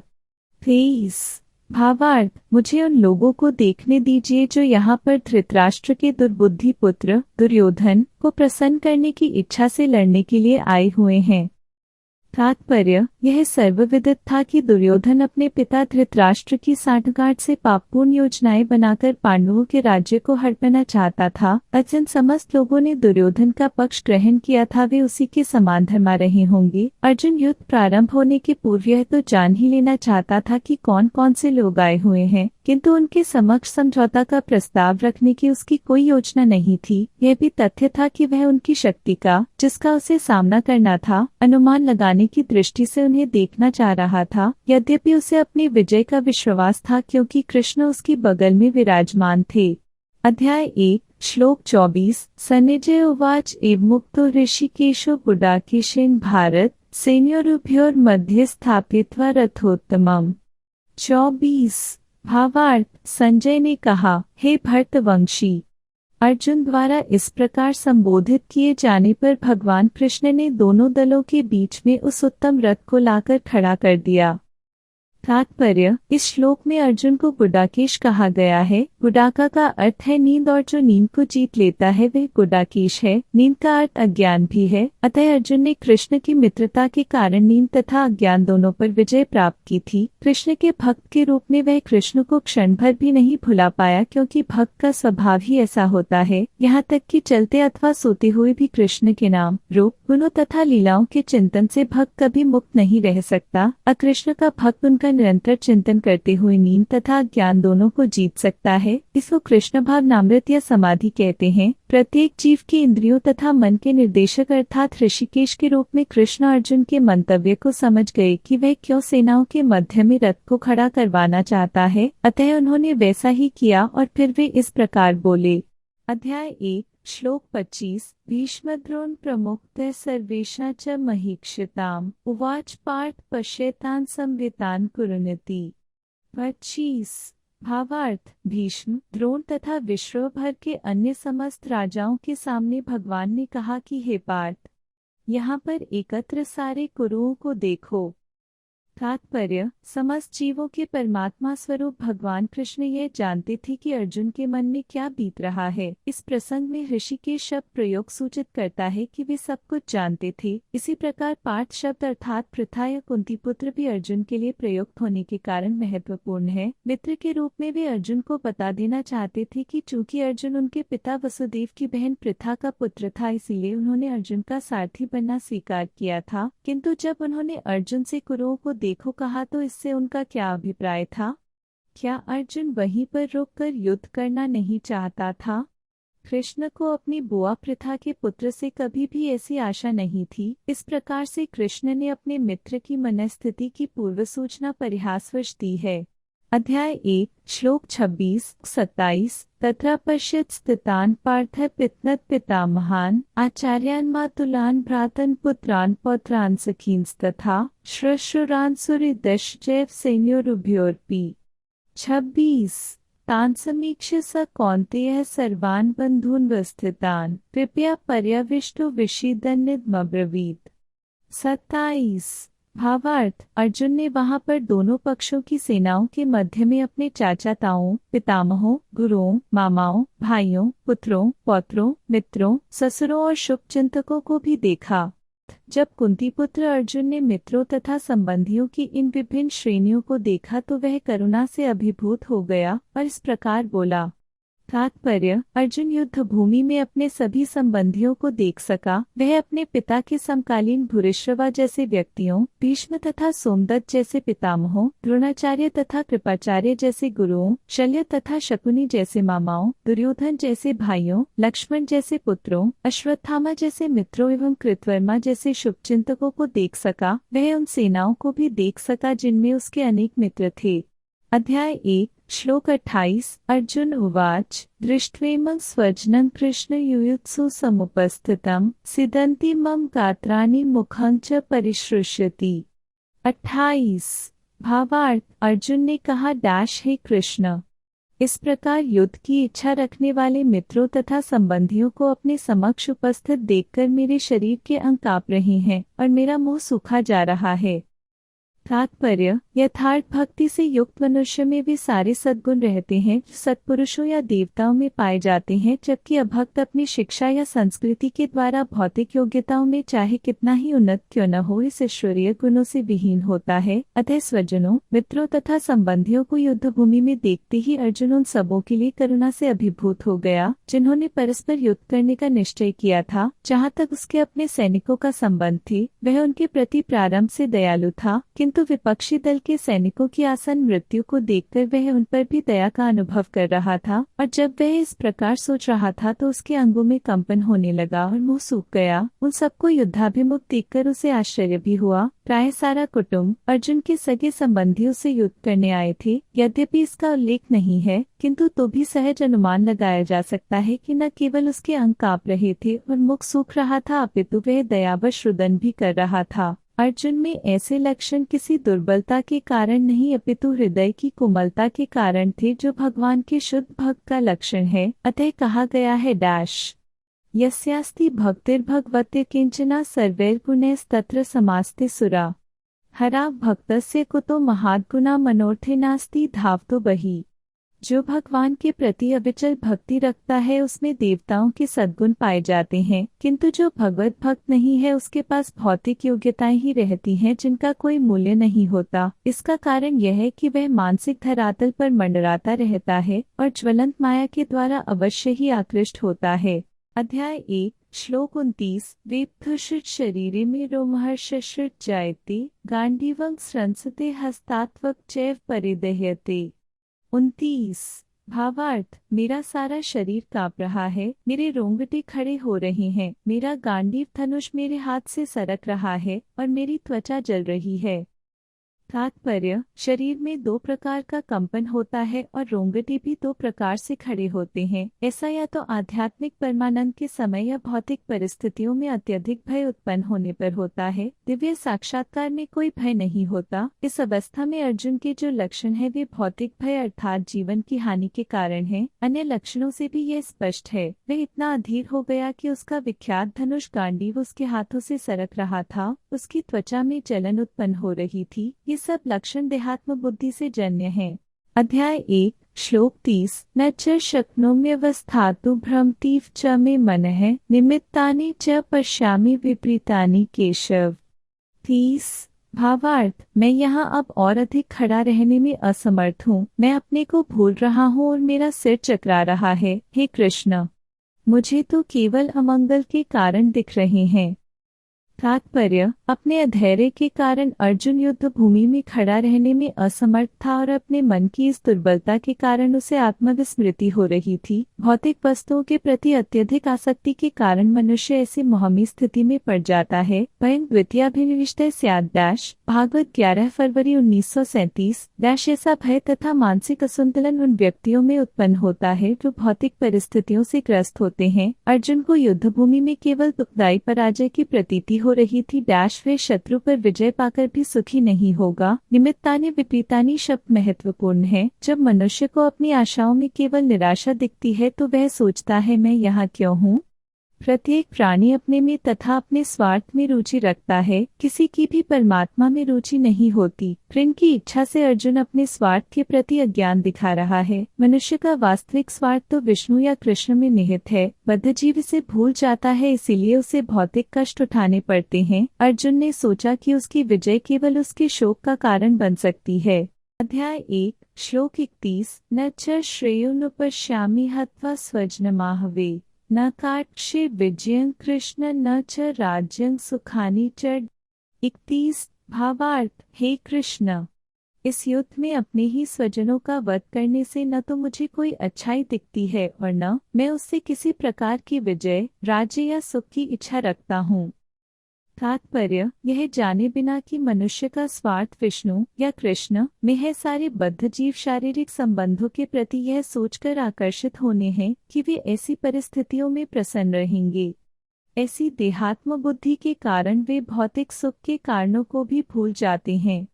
23 भावार्थ, मुझे उन लोगों को देखने दीजिए जो यहाँ पर धृतराष्ट्र के दुर्बुद्धि पुत्र दुर्योधन को प्रसन्न करने की इच्छा से लड़ने के लिए आए हुए हैं। तात्पर्य, यह सर्वविदित था कि दुर्योधन अपने पिता धृतराष्ट्र की सांठगांठ से पापपूर्ण योजनाएं बनाकर पांडवों के राज्य को हड़पना चाहता था। जिन समस्त लोगों ने दुर्योधन का पक्ष ग्रहण किया था वे उसी के समान धर्मा रहे होंगे। अर्जुन युद्ध प्रारंभ होने के पूर्व यह तो जान ही लेना चाहता था कि कौन कौन से लोग आए हुए हैं, किंतु उनके समक्ष समझौता का प्रस्ताव रखने की उसकी कोई योजना नहीं थी। यह भी तथ्य था कि वह उनकी शक्ति का, जिसका उसे सामना करना था, अनुमान लगाने की दृष्टि से उन्हें देखना चाह रहा था। यद्यपि उसे अपनी विजय का विश्वास था, क्योंकि कृष्ण उसकी बगल में विराजमान थे। अध्याय 1 श्लोक 24 सनिजय उवाच एव मुक्तो ऋषिकेशो गुडाकेशेन भारत सैन्योरुभयोर्मध्ये स्थापित्वा रथोत्तमम्। 24 भावार्थ, संजय ने कहा, हे भरतवंशी। अर्जुन द्वारा इस प्रकार संबोधित किए जाने पर भगवान कृष्ण ने दोनों दलों के बीच में उस उत्तम रथ को लाकर खड़ा कर दिया। तात्पर्य, इस श्लोक में अर्जुन को गुडाकेश कहा गया है। गुडाका का अर्थ है नींद, और जो नींद को जीत लेता है वह गुडाकेश है। नींद का अर्थ अज्ञान भी है। अतः अर्जुन ने कृष्ण की मित्रता के कारण नींद तथा अज्ञान दोनों पर विजय प्राप्त की थी। कृष्ण के भक्त के रूप में वह कृष्ण को क्षण भर भी नहीं भुला पाया, क्योंकि भक्त का स्वभाव ही ऐसा होता है। यहाँ तक कि चलते अथवा सोते हुए भी कृष्ण के नाम, रूप, गुणों तथा लीलाओं के चिंतन से भक्त कभी मुक्त नहीं रह सकता। अकृष्ण का भक्त उनका निरंतर चिंतन करते हुए नींद तथा ज्ञान दोनों को जीत सकता है। इसको कृष्ण भाव नामृत या समाधि कहते हैं। प्रत्येक जीव की इंद्रियों तथा मन के निर्देशक अर्थात ऋषिकेश के रूप में कृष्ण अर्जुन के मंतव्य को समझ गए कि वह क्यों सेनाओं के मध्य में रथ को खड़ा करवाना चाहता है। अतः उन्होंने वैसा ही किया और फिर वे इस प्रकार बोले। अध्याय 1 श्लोक 25 भीष्मद्रोण प्रमुक्तः सर्वेषां च महीक्षिताम् उवाच पार्थ पश्येतान् संवितान् कुरुनिति। 25 भावार्थ, भीष्म, द्रोण तथा विश्व भर के अन्य समस्त राजाओं के सामने भगवान ने कहा कि हे पार्थ, यहाँ पर एकत्र सारे कुरुओं को देखो। तात्पर्य, समस्त जीवों के परमात्मा स्वरूप भगवान कृष्ण यह जानते थे कि अर्जुन के मन में क्या बीत रहा है। इस प्रसंग में ऋषिकेश शब्द प्रयोग सूचित करता है कि वे सब कुछ जानते थे। इसी प्रकार पार्थ शब्द अर्थात पृथा या कुंती पुत्र भी अर्जुन के लिए प्रयुक्त होने के कारण महत्वपूर्ण है। मित्र के रूप में वे अर्जुन को बता देना चाहते थे कि चूंकि अर्जुन उनके पिता वसुदेव की बहन पृथा का पुत्र था, इसीलिए उन्होंने अर्जुन का सारथी बनना स्वीकार किया था। किंतु जब उन्होंने अर्जुन से कुरुओं को देखो कहा तो इससे उनका क्या अभिप्राय था? क्या अर्जुन वहीं पर रुककर युद्ध करना नहीं चाहता था? कृष्ण को अपनी बुआ पृथा के पुत्र से कभी भी ऐसी आशा नहीं थी। इस प्रकार से कृष्ण ने अपने मित्र की मनस्थिति की पूर्व सूचना परिहासवश दी है। अध्याय 1 श्लोक 26-27 तत्र पश्यत् स्थितान् पार्थ पितनत् पितामहान् आचार्यान् मातुलान् भ्रातन् पुत्रान् पौत्रान् सखींस्तथा श्वशुरान् सुहृदश्चैव सैन्योरुभयोरपि। 26 तान् समीक्ष्य स कौन्तेयः सर्वान् बन्धून् वस्थितान् कृपया पर्यविष्टो विषीदन्निदमब्रवीत्। 27 भावार्थ, अर्जुन ने वहां पर दोनों पक्षों की सेनाओं के मध्य में अपने चाचा ताओं, पितामहों, गुरुओं, मामाओं, भाइयों, पुत्रों, पौत्रों, मित्रों, ससुरों और शुभचिंतकों को भी देखा। जब कुंती पुत्र अर्जुन ने मित्रों तथा संबंधियों की इन विभिन्न श्रेणियों को देखा तो वह करुणा से अभिभूत हो गया और इस प्रकार बोला। तात्पर्य: अर्जुन युद्ध भूमि में अपने सभी संबंधियों को देख सका। वह अपने पिता के समकालीन भूरिश्रवा जैसे व्यक्तियों, भीष्म तथा सोमदत्त जैसे पितामहों, द्रोणाचार्य तथा कृपाचार्य जैसे गुरुओं, शल्य तथा शकुनी जैसे मामाओं, दुर्योधन जैसे भाइयों, लक्ष्मण जैसे पुत्रों, अश्वत्थामा जैसे मित्रों एवं कृतवर्मा जैसे शुभचिंतकों को देख सका। वह उन सेनाओं को भी देख सका जिनमें उसके अनेक मित्र थे। अध्याय 1 श्लोक 28 अर्जुन उवाच दृष्ट्वेमं स्वजनं कृष्ण युयुत्सु समुपस्थितं सिदन्ति मम गात्राणि मुखं च परिश्रुष्यति। 28 भावार्थ: अर्जुन ने कहा डैश हे कृष्ण, इस प्रकार युद्ध की इच्छा रखने वाले मित्रों तथा संबंधियों को अपने समक्ष उपस्थित देखकर मेरे शरीर के अंग कांप रहे हैं और मेरा मुंह सूखा जा रहा है। तात्पर्य: यथार्थ भक्ति से युक्त मनुष्य में वे सारे सद्गुण रहते हैं जो सत्पुरुषों या देवताओं में पाए जाते हैं, जबकि अभक्त अपनी शिक्षा या संस्कृति के द्वारा भौतिक योग्यताओं में चाहे कितना ही उन्नत क्यों न हो, इस ईश्वरीय गुणों से विहीन होता है। अतः स्वजनों, मित्रों तथा संबंधियों को युद्ध भूमि में देखते ही अर्जुन उन सबों के लिए करुणा से अभिभूत हो गया जिन्होंने परस्पर युद्ध करने का निश्चय किया था। जहाँ तक उसके अपने सैनिकों का संबंध थी, वह उनके प्रति प्रारंभ से दयालु था, किंतु विपक्षी दल के सैनिकों की आसन मृत्यु को देखकर वह उन पर भी दया का अनुभव कर रहा था। और जब वह इस प्रकार सोच रहा था तो उसके अंगों में कंपन होने लगा और मुंह सूख गया। उन सबको युद्धाभिमुख देखकर उसे आश्चर्य भी हुआ। प्राय सारा कुटुंब अर्जुन के सगे संबंधियों से युद्ध करने आए थे। यद्यपि इसका उल्लेख नहीं है, किंतु तो भी सहज अनुमान लगाया जा सकता है कि न केवल उसके अंग कांप रहे थे और मुख सूख रहा था, अपितु वह दयावश रुदन भी कर रहा था। अर्जुन में ऐसे लक्षण किसी दुर्बलता के कारण नहीं, अपितु हृदय की कोमलता के कारण थे, जो भगवान के शुद्ध भक्त का लक्षण है। अतः कहा गया है डैश यस्यास्ति भक्तिर्भगवते किंचना सर्वैर्गुणैस्तत्र समास्ते सुरा हरा भक्तस्य कुतो महाद्गुणा मनोर्थे नास्ति धावतो बहि। जो भगवान के प्रति अविचल भक्ति रखता है उसमें देवताओं के सद्गुण पाए जाते हैं, किंतु जो भगवत भक्त नहीं है उसके पास भौतिक योग्यताएं ही रहती हैं जिनका कोई मूल्य नहीं होता। इसका कारण यह है कि वह मानसिक धरातल पर मंडराता रहता है और ज्वलंत माया के द्वारा अवश्य ही आकृष्ट होता है। अध्याय 1 श्लोक 29 वेप्थुषित शरीरे में रोमहर्षश्रुत जायते गांडीवं स्रंसते हस्तात्वक चैव परिदह्यते। 29 भावार्थ: मेरा सारा शरीर कांप रहा है, मेरे रोंगटे खड़े हो रहे हैं, मेरा गांडीव धनुष मेरे हाथ से सरक रहा है और मेरी त्वचा जल रही है। तात्पर्य: शरीर में दो प्रकार का कंपन होता है और रोंगटे भी दो प्रकार से खड़े होते हैं। ऐसा या तो आध्यात्मिक परमानंद के समय या भौतिक परिस्थितियों में अत्यधिक भय उत्पन्न होने पर होता है। दिव्य साक्षात्कार में कोई भय नहीं होता। इस अवस्था में अर्जुन के जो लक्षण है वे भौतिक भय अर्थात जीवन की हानि के कारण है। अन्य लक्षणों से भी यह स्पष्ट है। वह इतना अधीर हो गया कि उसका विख्यात धनुष गांडीव उसके हाथों से सरक रहा था, उसकी त्वचा में जलन उत्पन्न हो रही थी। ये सब लक्षण देहात्म बुद्धि से जन्य हैं। अध्याय 1 श्लोक 30 न च शक्नोम्यवस्थातु भ्रमतीव च मे मनः निमित्तानि च पश्यामि विपरीतानि केशव। 30 भावार्थ: मैं यहाँ अब और अधिक खड़ा रहने में असमर्थ हूँ। मैं अपने को भूल रहा हूँ और मेरा सिर चकरा रहा है। हे कृष्ण, मुझे तो केवल अमंगल के कारण दिख रहे हैं। तात्पर्य: अपने अधैर्य के कारण अर्जुन युद्ध भूमि में खड़ा रहने में असमर्थ था और अपने मन की इस दुर्बलता के कारण उसे आत्मविस्मृति हो रही थी। भौतिक वस्तुओं के प्रति अत्यधिक आसक्ति के कारण मनुष्य ऐसी मोहमी स्थिति में पड़ जाता है। वयं द्वितीयाभिनिविष्टः स्यात् डैश भागवत 11 फरवरी 1937 डैश ऐसा भय तथा मानसिक असंतुलन उन व्यक्तियों में उत्पन्न होता है जो भौतिक परिस्थितियों से ग्रस्त होते हैं। अर्जुन को युद्ध भूमि में केवल दुखदायी पराजय की प्रतीति हो रही थी। डैश वे शत्रु पर विजय पाकर भी सुखी नहीं होगा। निमित्तानि विपरीतानि शब्द महत्वपूर्ण है। जब मनुष्य को अपनी आशाओं में केवल निराशा दिखती है तो वह सोचता है मैं यहाँ क्यों हूँ। प्रत्येक प्राणी अपने में तथा अपने स्वार्थ में रुचि रखता है, किसी की भी परमात्मा में रुचि नहीं होती। कृष्ण की इच्छा से अर्जुन अपने स्वार्थ के प्रति अज्ञान दिखा रहा है। मनुष्य का वास्तविक स्वार्थ तो विष्णु या कृष्ण में निहित है। बद्धजीव इसे भूल जाता है, इसीलिए उसे भौतिक कष्ट उठाने पड़ते हैं। अर्जुन ने सोचा कि उसकी विजय केवल उसके शोक का कारण बन सकती है। अध्याय 1 श्लोक 31 न च श्रेयोनुपश्यामि हत्वा स्वजनमाहवे न काक्षे विजयं कृष्ण न च राज्यं सुखानि च। 31 भावार्थ, हे कृष्ण, इस युद्ध में अपने ही स्वजनों का वध करने से न तो मुझे कोई अच्छाई दिखती है और न मैं उससे किसी प्रकार की विजय, राज्य या सुख की इच्छा रखता हूँ। तात्पर्य यह जाने बिना कि मनुष्य का स्वार्थ विष्णु या कृष्ण में है, सारे बद्ध जीव शारीरिक संबंधों के प्रति यह सोचकर आकर्षित होने हैं कि वे ऐसी परिस्थितियों में प्रसन्न रहेंगे। ऐसी देहात्म बुद्धि के कारण वे भौतिक सुख के कारणों को भी भूल जाते हैं।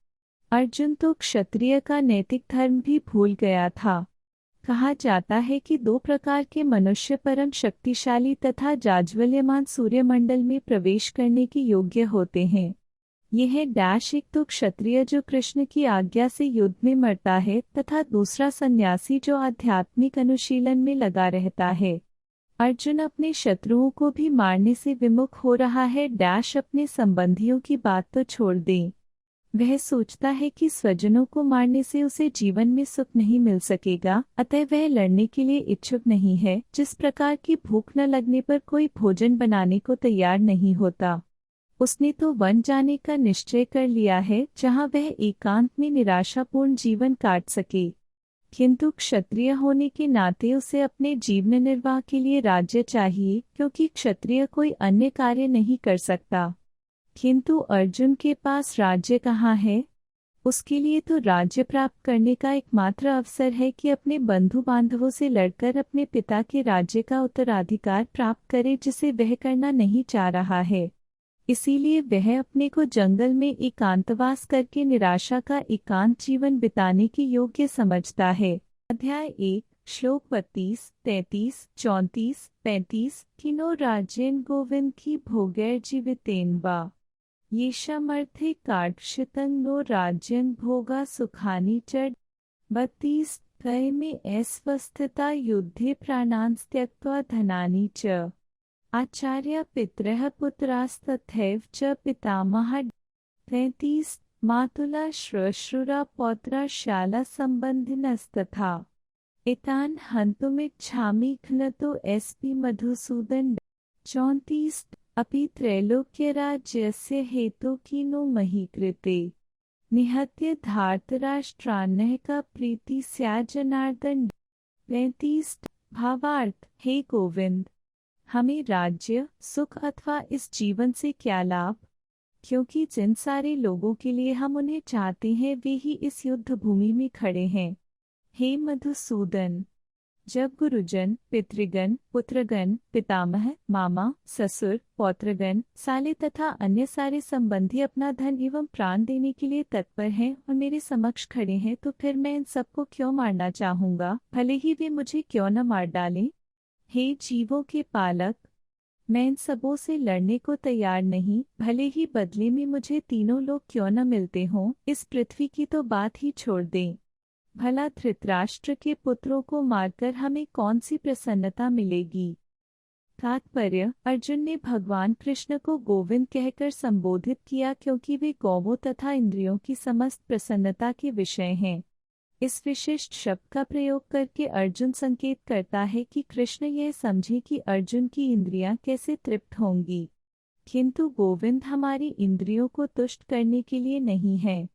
अर्जुन तो क्षत्रिय का नैतिक धर्म भी भूल गया था। कहा जाता है कि दो प्रकार के मनुष्य परम शक्तिशाली तथा जाज्वल्यमान सूर्यमंडल में प्रवेश करने के योग्य होते हैं। यह है डैश, एक तो क्षत्रिय जो कृष्ण की आज्ञा से युद्ध में मरता है तथा दूसरा सन्यासी जो आध्यात्मिक अनुशीलन में लगा रहता है। अर्जुन अपने शत्रुओं को भी मारने से विमुख हो रहा है डैश, अपने संबंधियों की बात तो छोड़ दें। वह सोचता है कि स्वजनों को मारने से उसे जीवन में सुख नहीं मिल सकेगा, अतः वह लड़ने के लिए इच्छुक नहीं है। जिस प्रकार की भूख न लगने पर कोई भोजन बनाने को तैयार नहीं होता, उसने तो वन जाने का निश्चय कर लिया है जहाँ वह एकांत में निराशापूर्ण जीवन काट सके। किंतु क्षत्रिय होने के नाते उसे अपने जीवन निर्वाह के लिए राज्य चाहिए, क्योंकि क्षत्रिय कोई अन्य कार्य नहीं कर सकता। किंतु अर्जुन के पास राज्य कहाँ है? उसके लिए तो राज्य प्राप्त करने का एकमात्र अवसर है कि अपने बंधु बांधवों से लड़कर अपने पिता के राज्य का उत्तराधिकार प्राप्त करे, जिसे वह करना नहीं चाह रहा है। इसीलिए वह अपने को जंगल में एकांतवास करके निराशा का एकांत जीवन बिताने के योग्य समझता है। अध्याय 1 श्लोक 32, 33, 34, 35 किनो राज्येन गोविंद की भोगैर जीवितेन वा येषामर्थे काक्षितं नो राज्यं भोगा सुखानि च। 32 तय में अस्वस्थता युद्धे प्राणान् त्यक्त्वा धनानि च आचार्य पितरः पुत्रास्तथैव च पितामहः। 33 मातुला श्वश्रुरा पौत्रा शाला संबंधिनस्तथा एतान् हन्तुमिच्छामि घ्नतो एस्पि मधुसूदन। 34 अपि त्रैलोक्यराज्यस्य हेतु किनो मही कृते निहत्य धार्तराष्ट्रान्नः का प्रीति स्या जनार्दन। 35 भावार्थ, हे गोविंद, हमें राज्य, सुख अथवा इस जीवन से क्या लाभ, क्योंकि जिन सारे लोगों के लिए हम उन्हें चाहते हैं वे ही इस युद्ध भूमि में खड़े हैं। हे मधुसूदन, जब गुरुजन, पितृगण, पुत्रगण, पितामह, मामा, ससुर, पौत्रगण, साले तथा अन्य सारे संबंधी अपना धन एवं प्राण देने के लिए तत्पर हैं और मेरे समक्ष खड़े हैं, तो फिर मैं इन सबको क्यों मारना चाहूंगा, भले ही वे मुझे क्यों न मार डालें। हे जीवों के पालक, मैं इन सबों से लड़ने को तैयार नहीं, भले ही बदले में मुझे तीनों लोग क्यों न मिलते हों। इस पृथ्वी की तो बात ही छोड़ दें। भला धृतराष्ट्र के पुत्रों को मारकर हमें कौन सी प्रसन्नता मिलेगी। तात्पर्य, अर्जुन ने भगवान कृष्ण को गोविंद कहकर संबोधित किया क्योंकि वे गौवों तथा इंद्रियों की समस्त प्रसन्नता के विषय हैं। इस विशिष्ट शब्द का प्रयोग करके अर्जुन संकेत करता है कि कृष्ण यह समझे कि अर्जुन की इंद्रियां कैसे तृप्त होंगी, किंतु गोविंद हमारी इंद्रियों को तुष्ट करने के लिए नहीं है।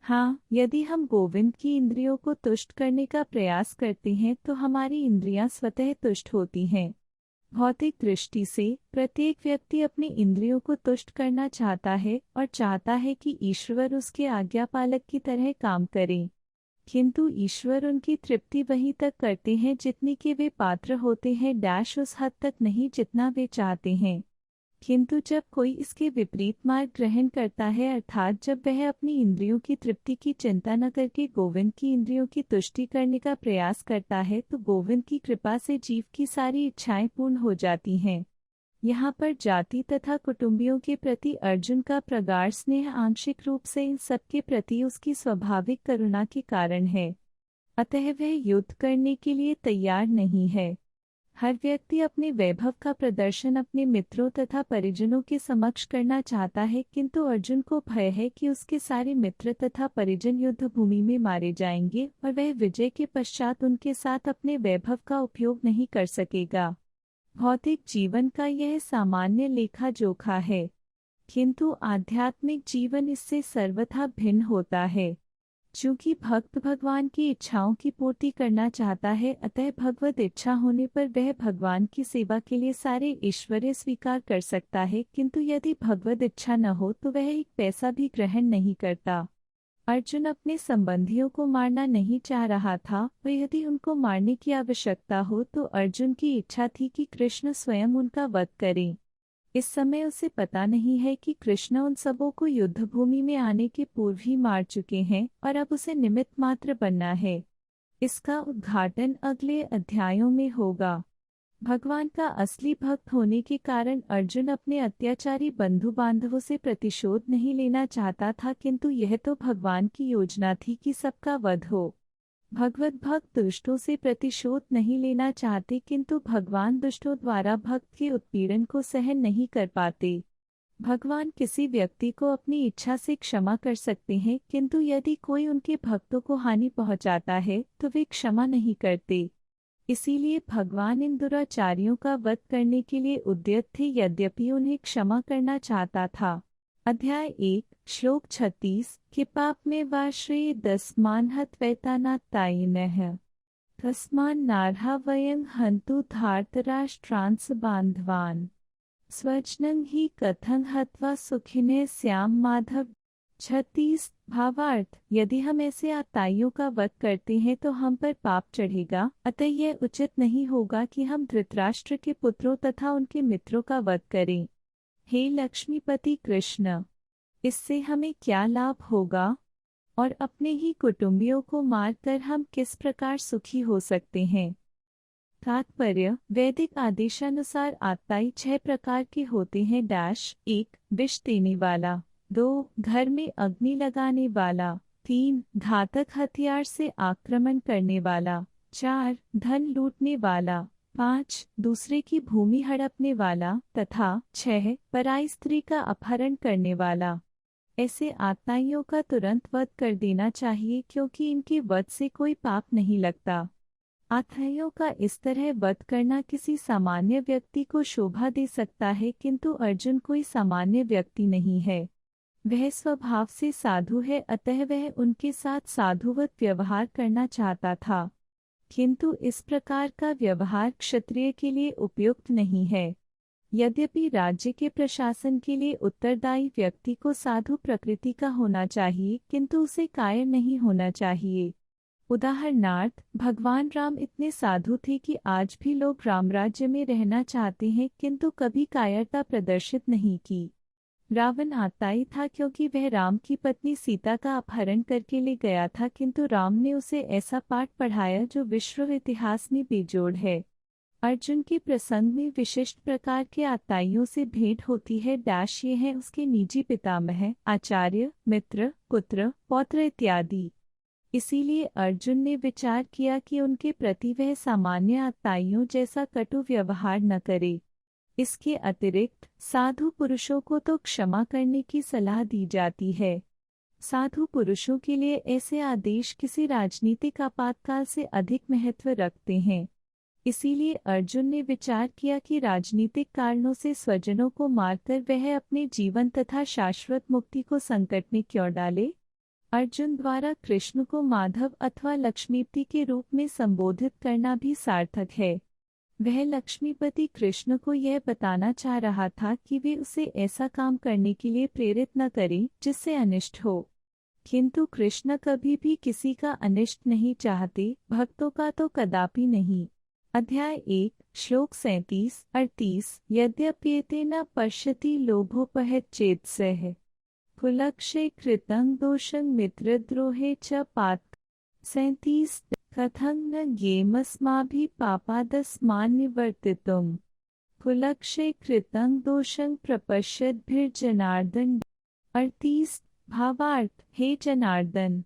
हाँ, यदि हम गोविंद की इंद्रियों को तुष्ट करने का प्रयास करते हैं तो हमारी इंद्रियां स्वतः तुष्ट होती हैं। भौतिक दृष्टि से प्रत्येक व्यक्ति अपनी इंद्रियों को तुष्ट करना चाहता है और चाहता है कि ईश्वर उसके आज्ञापालक की तरह काम करें, किंतु ईश्वर उनकी तृप्ति वहीं तक करते हैं जितनी के वे पात्र होते हैं डैश, उस हद तक नहीं जितना वे चाहते हैं। किंतु जब कोई इसके विपरीत मार्ग ग्रहण करता है, अर्थात जब वह अपनी इंद्रियों की तृप्ति की चिंता न करके गोविंद की इंद्रियों की तुष्टि करने का प्रयास करता है, तो गोविंद की कृपा से जीव की सारी इच्छाएं पूर्ण हो जाती हैं। यहाँ पर जाति तथा कुटुंबियों के प्रति अर्जुन का प्रगाढ़ स्नेह आंशिक रूप से इन सबके प्रति उसकी स्वाभाविक करुणा के कारण है, अतः वह युद्ध करने के लिए तैयार नहीं है। हर व्यक्ति अपने वैभव का प्रदर्शन अपने मित्रों तथा परिजनों के समक्ष करना चाहता है, किंतु अर्जुन को भय है कि उसके सारे मित्र तथा परिजन युद्ध भूमि में मारे जाएंगे और वह विजय के पश्चात उनके साथ अपने वैभव का उपयोग नहीं कर सकेगा। भौतिक जीवन का यह सामान्य लेखा जोखा है, किंतु आध्यात्मिक जीवन इससे सर्वथा भिन्न होता है। चूंकि भक्त भगवान की इच्छाओं की पूर्ति करना चाहता है, अतः भगवत इच्छा होने पर वह भगवान की सेवा के लिए सारे ऐश्वर्य स्वीकार कर सकता है, किंतु यदि भगवत इच्छा न हो तो वह एक पैसा भी ग्रहण नहीं करता। अर्जुन अपने संबंधियों को मारना नहीं चाह रहा था, और यदि उनको मारने की आवश्यकता हो तो अर्जुन की इच्छा थी कि कृष्ण स्वयं उनका वध करें। इस समय उसे पता नहीं है कि कृष्ण उन सबों को युद्ध भूमि में आने के पूर्व ही मार चुके हैं और अब उसे निमित्त मात्र बनना है। इसका उद्घाटन अगले अध्यायों में होगा। भगवान का असली भक्त होने के कारण अर्जुन अपने अत्याचारी बंधु बांधवों से प्रतिशोध नहीं लेना चाहता था, किंतु यह तो भगवान की योजना थी कि सबका वध हो। भगवत भक्त दुष्टों से प्रतिशोध नहीं लेना चाहते, किंतु भगवान दुष्टों द्वारा भक्त के उत्पीड़न को सहन नहीं कर पाते। भगवान किसी व्यक्ति को अपनी इच्छा से क्षमा कर सकते हैं, किंतु यदि कोई उनके भक्तों को हानि पहुंचाता है तो वे क्षमा नहीं करते। इसीलिए भगवान इन दुराचारियों का वध करने के लिए उद्यत थे, यद्यपि उन्हें क्षमा करना चाहता था। अध्याय 1 श्लोक 36 कि पाप में वाश्रये दस्मान हत्वैतानात्तायिनः तस्मान् नार्हा वयं हन्तु धार्तराष्ट्रांस बान्धवान् स्वजनं हि कथं हत्वा सुखिनः स्याम माधव। 36 भावार्थ, यदि हम ऐसे आताइयों का वध करते हैं तो हम पर पाप चढ़ेगा, अतः यह उचित नहीं होगा कि हम धृतराष्ट्र के पुत्रों तथा उनके मित्रों का वध करें। हे लक्ष्मीपति कृष्ण, इससे हमें क्या लाभ होगा और अपने ही कुटुंबियों को मारकर हम किस प्रकार सुखी हो सकते हैं। तात्पर्य, वैदिक आदेशानुसार आताई 6 प्रकार के होते हैं। 1 विष देने वाला, 2 घर में अग्नि लगाने वाला, 3 घातक हथियार से आक्रमण करने वाला, 4 धन लूटने वाला, 5 दूसरे की भूमि हड़पने वाला तथा 6 पराई स्त्री का अपहरण करने वाला। ऐसे आत्माइयों का तुरंत वध कर देना चाहिए, क्योंकि इनके वध से कोई पाप नहीं लगता। आत्माइयों का इस तरह वध करना किसी सामान्य व्यक्ति को शोभा दे सकता है, किंतु अर्जुन कोई सामान्य व्यक्ति नहीं है। वह स्वभाव से साधु है, अतः वह उनके साथ साधुवत व्यवहार करना चाहता था, किंतु इस प्रकार का व्यवहार क्षत्रिय के लिए उपयुक्त नहीं है। यद्यपि राज्य के प्रशासन के लिए उत्तरदायी व्यक्ति को साधु प्रकृति का होना चाहिए, किंतु उसे कायर नहीं होना चाहिए। उदाहरणार्थ, भगवान राम इतने साधु थे कि आज भी लोग राम राज्य में रहना चाहते हैं, किंतु कभी कायरता प्रदर्शित नहीं की। रावण आताई था क्योंकि वह राम की पत्नी सीता का अपहरण करके ले गया था, किंतु राम ने उसे ऐसा पाठ पढ़ाया जो विश्व इतिहास में बेजोड़ है। अर्जुन के प्रसंग में विशिष्ट प्रकार के आताइयों से भेंट होती है। ये हैं उसके निजी पितामह, आचार्य, मित्र, पुत्र, पौत्र इत्यादि। इसीलिए अर्जुन ने विचार किया कि उनके प्रति वह सामान्य आताइयों जैसा कटु व्यवहार न करे। इसके अतिरिक्त साधु पुरुषों को तो क्षमा करने की सलाह दी जाती है। साधु पुरुषों के लिए ऐसे आदेश किसी राजनीतिक आपातकाल से अधिक महत्व रखते हैं। इसीलिए अर्जुन ने विचार किया कि राजनीतिक कारणों से स्वजनों को मारकर वह अपने जीवन तथा शाश्वत मुक्ति को संकट में क्यों डाले। अर्जुन द्वारा कृष्ण को माधव अथवा लक्ष्मीपति के रूप में संबोधित करना भी सार्थक है। वह लक्ष्मीपति कृष्ण को यह बताना चाह रहा था कि वे उसे ऐसा काम करने के लिए प्रेरित न करें जिससे अनिष्ट हो, किंतु कृष्ण कभी भी किसी का अनिष्ट नहीं चाहते, भक्तों का तो कदापि नहीं। अध्याय 1 श्लोक 37-38 यद्यप्येते न पश्यति लोभोपहत चेतसः कुलक्षये कृतं दोषं मित्रद्रोहे च पात। 37 कथं न ज्ञेयमस्माभिः पापादस्मान् निवर्तितुम् कुलक्षये कृतं दोषं प्रपश्यद्भिर्जनार्दन। 38 भावार्थ, हे जनार्दन,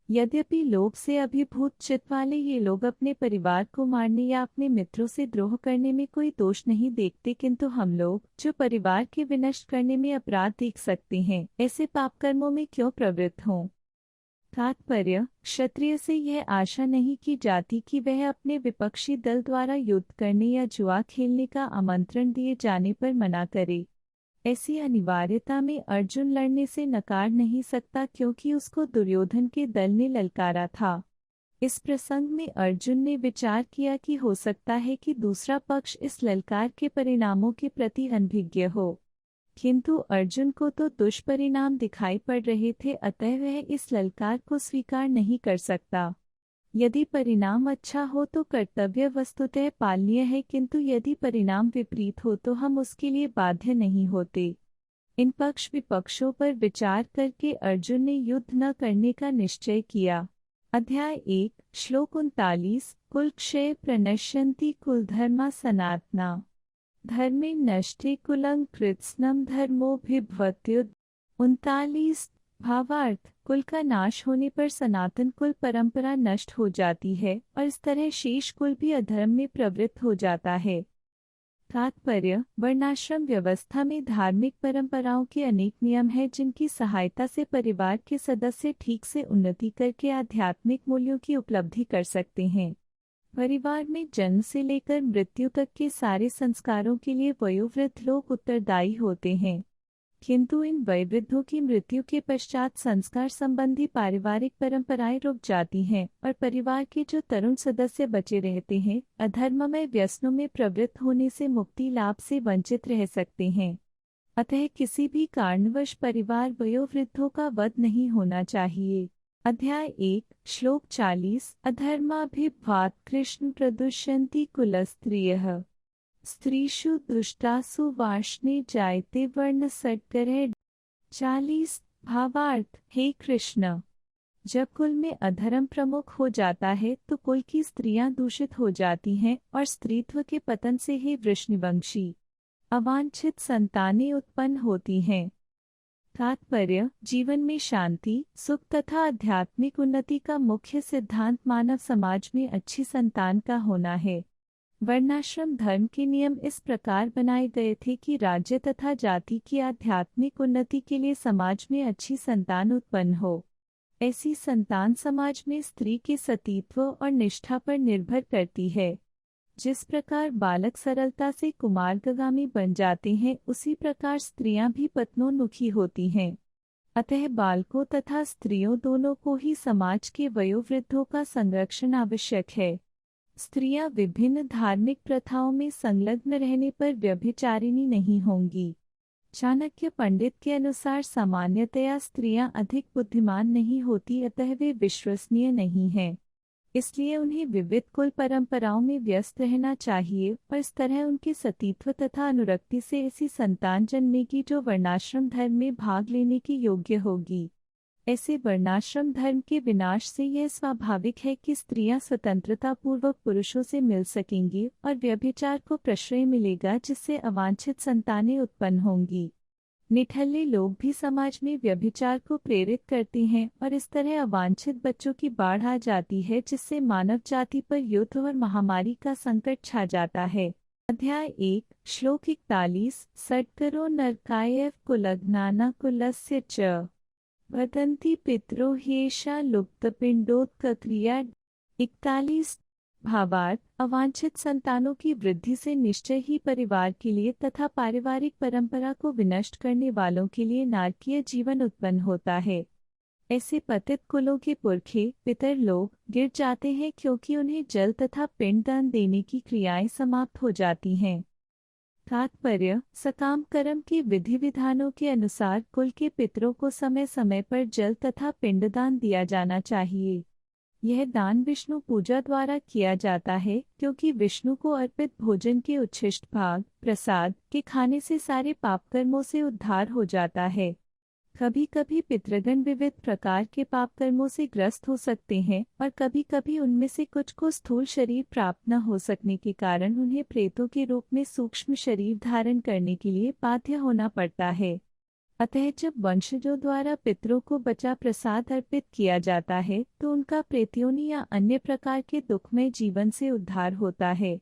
यद्यपि लोभ से अभिभूत चित्त वाले ये लोग अपने परिवार को मारने या अपने मित्रों से द्रोह करने में कोई दोष नहीं देखते, किंतु हम लोग जो परिवार के विनष्ट करने में अपराध देख सकते हैं, ऐसे पाप कर्मों में क्यों प्रवृत्त हों। तात्पर्य: क्षत्रिय से यह आशा नहीं की जाती कि वह अपने विपक्षी दल द्वारा युद्ध करने या जुआ खेलने का आमंत्रण दिए जाने पर मना करे। ऐसी अनिवार्यता में अर्जुन लड़ने से नकार नहीं सकता, क्योंकि उसको दुर्योधन के दल ने ललकारा था। इस प्रसंग में अर्जुन ने विचार किया कि हो सकता है कि दूसरा पक्ष इस ललकार के परिणामों के प्रति अनभिज्ञ हो, किंतु अर्जुन को तो दुष्परिणाम दिखाई पड़ रहे थे, अतः वह इस ललकार को स्वीकार नहीं कर सकता। यदि परिणाम अच्छा हो तो कर्तव्य वस्तुतः पालनीय है, किंतु यदि परिणाम विपरीत हो तो हम उसके लिए बाध्य नहीं होते। इन पक्ष विपक्षों पर विचार करके अर्जुन ने युद्ध न करने का निश्चय किया। अध्याय 1, श्लोक 39। कुलक्षय प्रणश्यन्ति कुलधर्मा सनातना, धर्मे नष्टे कुलं कृत्स्नम धर्मोभिभवत्युत। 39। भावार्थ: कुल का नाश होने पर सनातन कुल परंपरा नष्ट हो जाती है और इस तरह शेष कुल भी अधर्म में प्रवृत्त हो जाता है। तात्पर्य: वर्णाश्रम व्यवस्था में धार्मिक परंपराओं के अनेक नियम हैं, जिनकी सहायता से परिवार के सदस्य ठीक से उन्नति करके आध्यात्मिक मूल्यों की उपलब्धि कर सकते हैं। परिवार में जन्म से लेकर मृत्यु तक के सारे संस्कारों के लिए वयोवृद्ध लोग उत्तरदायी होते हैं, किंतु इन वयोवृद्धों की मृत्यु के पश्चात संस्कार संबंधी पारिवारिक परंपराएं रुक जाती हैं और परिवार के जो तरुण सदस्य बचे रहते हैं, अधर्ममय व्यसनों में प्रवृत्त होने से मुक्ति लाभ से वंचित रह सकते हैं। अतः किसी भी कारणवश परिवार वयोवृद्धों का वध नहीं होना चाहिए। अध्याय 1, श्लोक 40। अधर्माभिभवात् कृष्ण प्रदुष्यन्ति कुलस्त्रियः, स्त्रीषु दुष्टासु वार्ष्णे जायते वर्णसट्करः। 40। भावार्थ: हे कृष्ण, जब कुल में अधर्म प्रमुख हो जाता है तो कुल की स्त्रियां दूषित हो जाती हैं और स्त्रीत्व के पतन से ही वृषणवंशी अवांछित संतानें उत्पन्न होती हैं। तात्पर्य: जीवन में शांति, सुख तथा आध्यात्मिक उन्नति का मुख्य सिद्धांत मानव समाज में अच्छी संतान का होना है। वर्णाश्रम धर्म के नियम इस प्रकार बनाए गए थे कि राज्य तथा जाति की आध्यात्मिक उन्नति के लिए समाज में अच्छी संतान उत्पन्न हो। ऐसी संतान समाज में स्त्री के सतीत्व और निष्ठा पर निर्भर करती है। जिस प्रकार बालक सरलता से कुमार्गामी बन जाते हैं, उसी प्रकार स्त्रियां भी पत्नोन्मुखी होती हैं। अतः बालकों तथा स्त्रियों दोनों को ही समाज के वयोवृद्धों का संरक्षण आवश्यक है। स्त्रियां विभिन्न धार्मिक प्रथाओं में संलग्न रहने पर व्यभिचारिणी नहीं होंगी। चाणक्य पंडित के अनुसार सामान्यतया स्त्रियां अधिक बुद्धिमान नहीं होती, अतः वे विश्वसनीय नहीं हैं। इसलिए उन्हें विविध कुल परंपराओं में व्यस्त रहना चाहिए और इस तरह उनके सतीत्व तथा अनुरक्ति से ऐसी संतान जन्मेगी जो वर्णाश्रम धर्म में भाग लेने की योग्य होगी। ऐसे वर्णाश्रम धर्म के विनाश से यह स्वाभाविक है कि स्त्रियां स्वतंत्रता पूर्वक पुरुषों से मिल सकेंगी और व्यभिचार को प्रश्रय मिलेगा, जिससे अवांछित संतानें उत्पन्न होंगी। निठल्ले लोग भी समाज में व्यभिचार को प्रेरित करते हैं और इस तरह अवांछित बच्चों की बाढ़ आ जाती है, जिससे मानव जाति पर युद्ध और महामारी का संकट छा जाता है। अध्याय 1, श्लोक 41। सट्करो नरकाय कुलग्नाना कुलस्य च, वदन्ति पितरो ह्येषा लुप्तपिंडोत्क्रिया। 41। भावार्थ: अवांछित संतानों की वृद्धि से निश्चय ही परिवार के लिए तथा पारिवारिक परंपरा को विनष्ट करने वालों के लिए नारकीय जीवन उत्पन्न होता है। ऐसे पतित कुलों के पुरखे पितर लोग गिर जाते हैं, क्योंकि उन्हें जल तथा पिंडदान देने की क्रियाएं समाप्त हो जाती हैं। तात्पर्य: सकाम कर्म के विधि विधानों के अनुसार कुल के पितरों को समय समय पर जल तथा पिंडदान दिया जाना चाहिए। यह दान विष्णु पूजा द्वारा किया जाता है, क्योंकि विष्णु को अर्पित भोजन के उच्छिष्ट भाग प्रसाद के खाने से सारे पाप कर्मों से उद्धार हो जाता है। कभी कभी पितृगण विविध प्रकार के पाप कर्मों से ग्रस्त हो सकते हैं और कभी कभी उनमें से कुछ को स्थूल शरीर प्राप्त न हो सकने के कारण उन्हें प्रेतों के रूप में सूक्ष्म शरीर धारण करने के लिए बाध्य होना पड़ता है। अतः जब वंशजों द्वारा पितरों को बचा प्रसाद अर्पित किया जाता है तो उनका प्रेतयोनि या अन्य प्रकार के दुखमय जीवन से उद्धार होता है।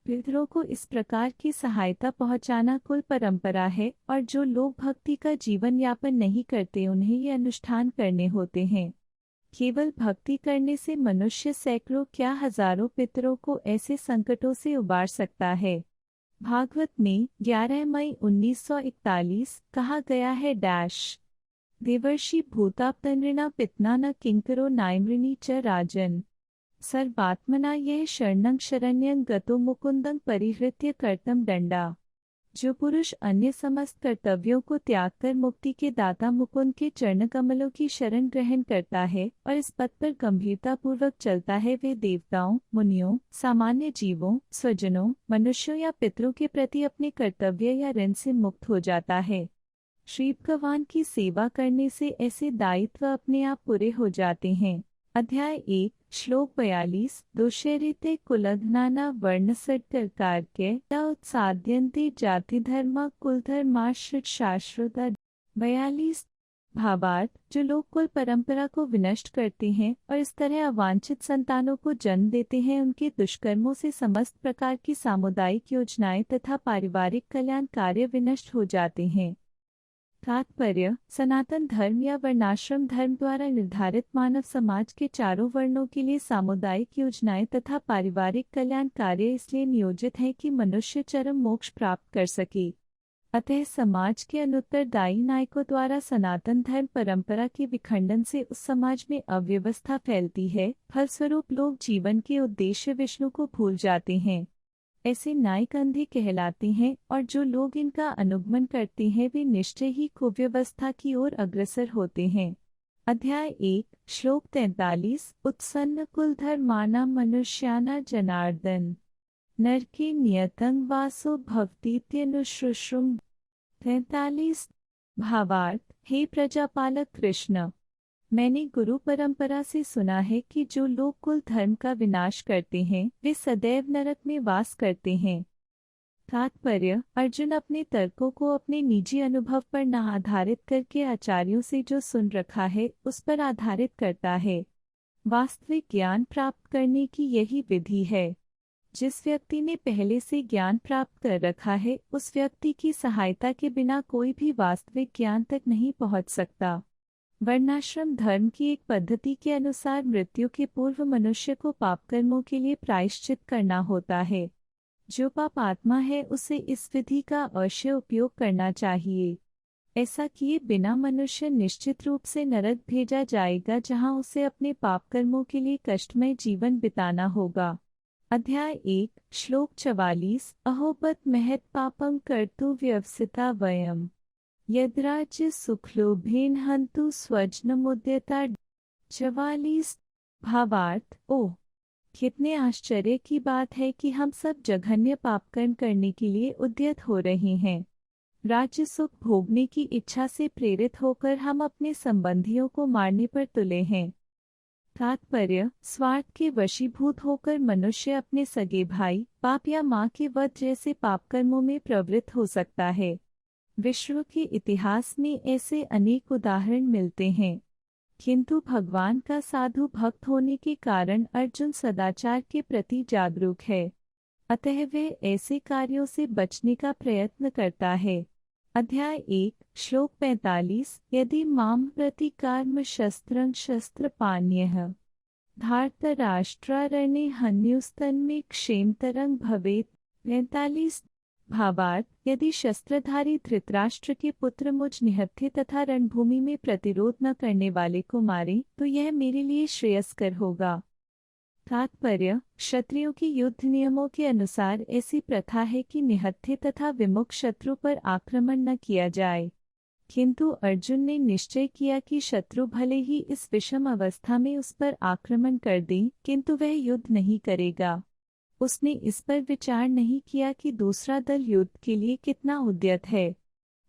पितरों को इस प्रकार की सहायता पहुंचाना कुल परंपरा है और जो लोग भक्ति का जीवन यापन नहीं करते उन्हें ये अनुष्ठान करने होते हैं। केवल भक्ति करने से मनुष्य सैकड़ों क्या हजारों पितरों को ऐसे संकटों से उबार सकता है। भागवत में 11 मई 1941 कहा गया है देवर्षि भूतापतनृणा पितना न किंकरो नायमृणी च राजन सर्वात्मना यह शरणं शरण्यं गतो मुकुंदं परिहृत्य कर्तम दंडा। जो पुरुष अन्य समस्त कर्तव्यों को त्याग कर मुक्ति के दाता मुकुंद के चरण कमलों की शरण ग्रहण करता है और इस पथ पर गंभीरता पूर्वक चलता है वे देवताओं, मुनियों, सामान्य जीवों, स्वजनों, मनुष्यों या पितरों के प्रति अपने कर्तव्य या ऋण से मुक्त हो जाता है। श्री भगवान की सेवा करने से ऐसे दायित्व अपने आप पूरे हो जाते हैं। अध्याय 1 श्लोक 42 दोषेरिते कुलघ्नाना वर्णसट्टकारके उत्साद्यन्ते जाति धर्म कुल धर्माश्रित शाश्वता। 42 भावार्थ जो लोग कुल परंपरा को विनष्ट करते हैं और इस तरह अवांछित संतानों को जन्म देते हैं उनके दुष्कर्मों से समस्त प्रकार की सामुदायिक योजनाएं तथा पारिवारिक कल्याण कार्य विनष्ट हो जाते हैं। तात्पर्य सनातन धर्म या वर्णाश्रम धर्म द्वारा निर्धारित मानव समाज के चारों वर्णों के लिए सामुदायिक योजनाएं तथा पारिवारिक कल्याण कार्य इसलिए नियोजित है कि मनुष्य चरम मोक्ष प्राप्त कर सके। अतः समाज के अनुत्तरदायी नायकों द्वारा सनातन धर्म परंपरा के विखंडन से उस समाज में अव्यवस्था फैलती है। फलस्वरूप लोग जीवन के उद्देश्य विष्णु को भूल जाते हैं। ऐसे नायक अंधे कहलाते हैं और जो लोग इनका अनुगमन करते हैं वे निश्चय ही कुव्यवस्था की ओर अग्रसर होते हैं। अध्याय 1 श्लोक 43 उत्सन्न कुल धर्माना मनुष्याना जनार्दन नरके नियतं वासो भवतीत्यनुश्रुश्रुम। 43 भावार्थ हे प्रजापालक कृष्ण, मैंने गुरु परंपरा से सुना है कि जो लोग कुल धर्म का विनाश करते हैं वे सदैव नरक में वास करते हैं। तात्पर्य अर्जुन अपने तर्कों को अपने निजी अनुभव पर न आधारित करके आचार्यों से जो सुन रखा है उस पर आधारित करता है। वास्तविक ज्ञान प्राप्त करने की यही विधि है। जिस व्यक्ति ने पहले से ज्ञान प्राप्त कर रखा है उस व्यक्ति की सहायता के बिना कोई भी वास्तविक ज्ञान तक नहीं पहुंच सकता। वर्णाश्रम धर्म की एक पद्धति के अनुसार मृत्यु के पूर्व मनुष्य को पाप कर्मों के लिए प्रायश्चित करना होता है। जो पाप आत्मा है उसे इस विधि का अवश्य उपयोग करना चाहिए। ऐसा किए बिना मनुष्य निश्चित रूप से नरक भेजा जाएगा जहां उसे अपने पाप कर्मों के लिए कष्टमय जीवन बिताना होगा। अध्याय 1 श्लोक 44 अहोबत महत् पापं कर्तु व्यवसिता वयम् यद्राज्य सुखलोभेन हन्तु स्वजनमुद्यता। 44 भावार्थ ओह कितने आश्चर्य की बात है कि हम सब जघन्य पापकर्म करने के लिए उद्यत हो रहे हैं। राज्य सुख भोगने की इच्छा से प्रेरित होकर हम अपने संबंधियों को मारने पर तुले हैं। तात्पर्य स्वार्थ के वशीभूत होकर मनुष्य अपने सगे भाई, बाप या माँ के वध जैसे पापकर्मों में प्रवृत्त हो सकता है। विश्व के इतिहास में ऐसे अनेक उदाहरण मिलते हैं, किंतु भगवान का साधु भक्त होने के कारण अर्जुन सदाचार के प्रति जागरूक है, अतः वह ऐसे कार्यों से बचने का प्रयत्न करता है। अध्याय 1 श्लोक 45 यदि माम प्रति कर्म शस्त्रं शस्त्रपाण्यः धार्तराष्ट्रारण्ये हन्युस्तन्मे क्षेमतरं भवेत्। 45 भावार्थ यदि शस्त्रधारी धृतराष्ट्र के पुत्र मुझ निहत्थे तथा रणभूमि में प्रतिरोध न करने वाले को मारे तो यह मेरे लिए श्रेयस्कर होगा। तात्पर्य क्षत्रियों के युद्ध नियमों के अनुसार ऐसी प्रथा है कि निहत्थे तथा विमुख शत्रु पर आक्रमण न किया जाए, किंतु अर्जुन ने निश्चय किया कि शत्रु भले ही इस विषम अवस्था में उस पर आक्रमण कर दे किंतु वह युद्ध नहीं करेगा। उसने इस पर विचार नहीं किया कि दूसरा दल युद्ध के लिए कितना उद्यत है।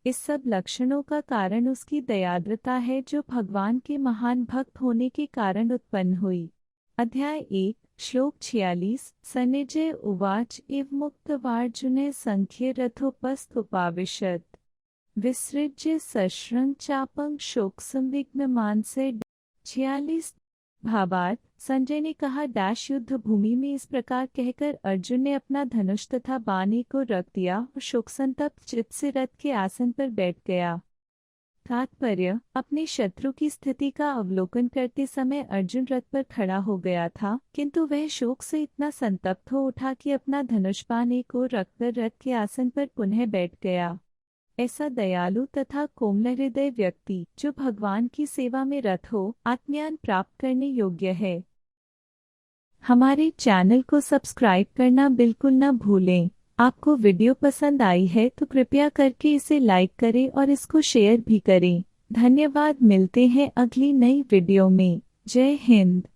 इस सब लक्षणों का कारण उसकी दयाद्रता है जो भगवान के महान भक्त होने के कारण उत्पन्न हुई। अध्याय 1 श्लोक 46 सनिजय उवाच इव मुक्तवार्जुने संख्ये रथोपस्थ उपाविशत्। विसृज्य सश्रंग चापंग शोक संविग्न मानसे 46। भावार्थ संजय ने कहा डैश युद्ध भूमि में इस प्रकार कहकर अर्जुन ने अपना धनुष तथा बाण को रख दिया और शोक संतप्त चित्त से रथ के आसन पर बैठ गया। तात्पर्य अपने शत्रु की स्थिति का अवलोकन करते समय अर्जुन रथ पर खड़ा हो गया था, किंतु वह शोक से इतना संतप्त हो उठा कि अपना धनुष बाण को रखकर रथ के आसन पर पुनः बैठ गया। ऐसा दयालु तथा कोमल हृदय व्यक्ति जो भगवान की सेवा में रत हो, आत्मज्ञान प्राप्त करने योग्य है। हमारे चैनल को सब्सक्राइब करना बिल्कुल न भूलें। आपको वीडियो पसंद आई है तो कृपया करके इसे लाइक करें और इसको शेयर भी करें। धन्यवाद। मिलते हैं अगली नई वीडियो में। जय हिंद।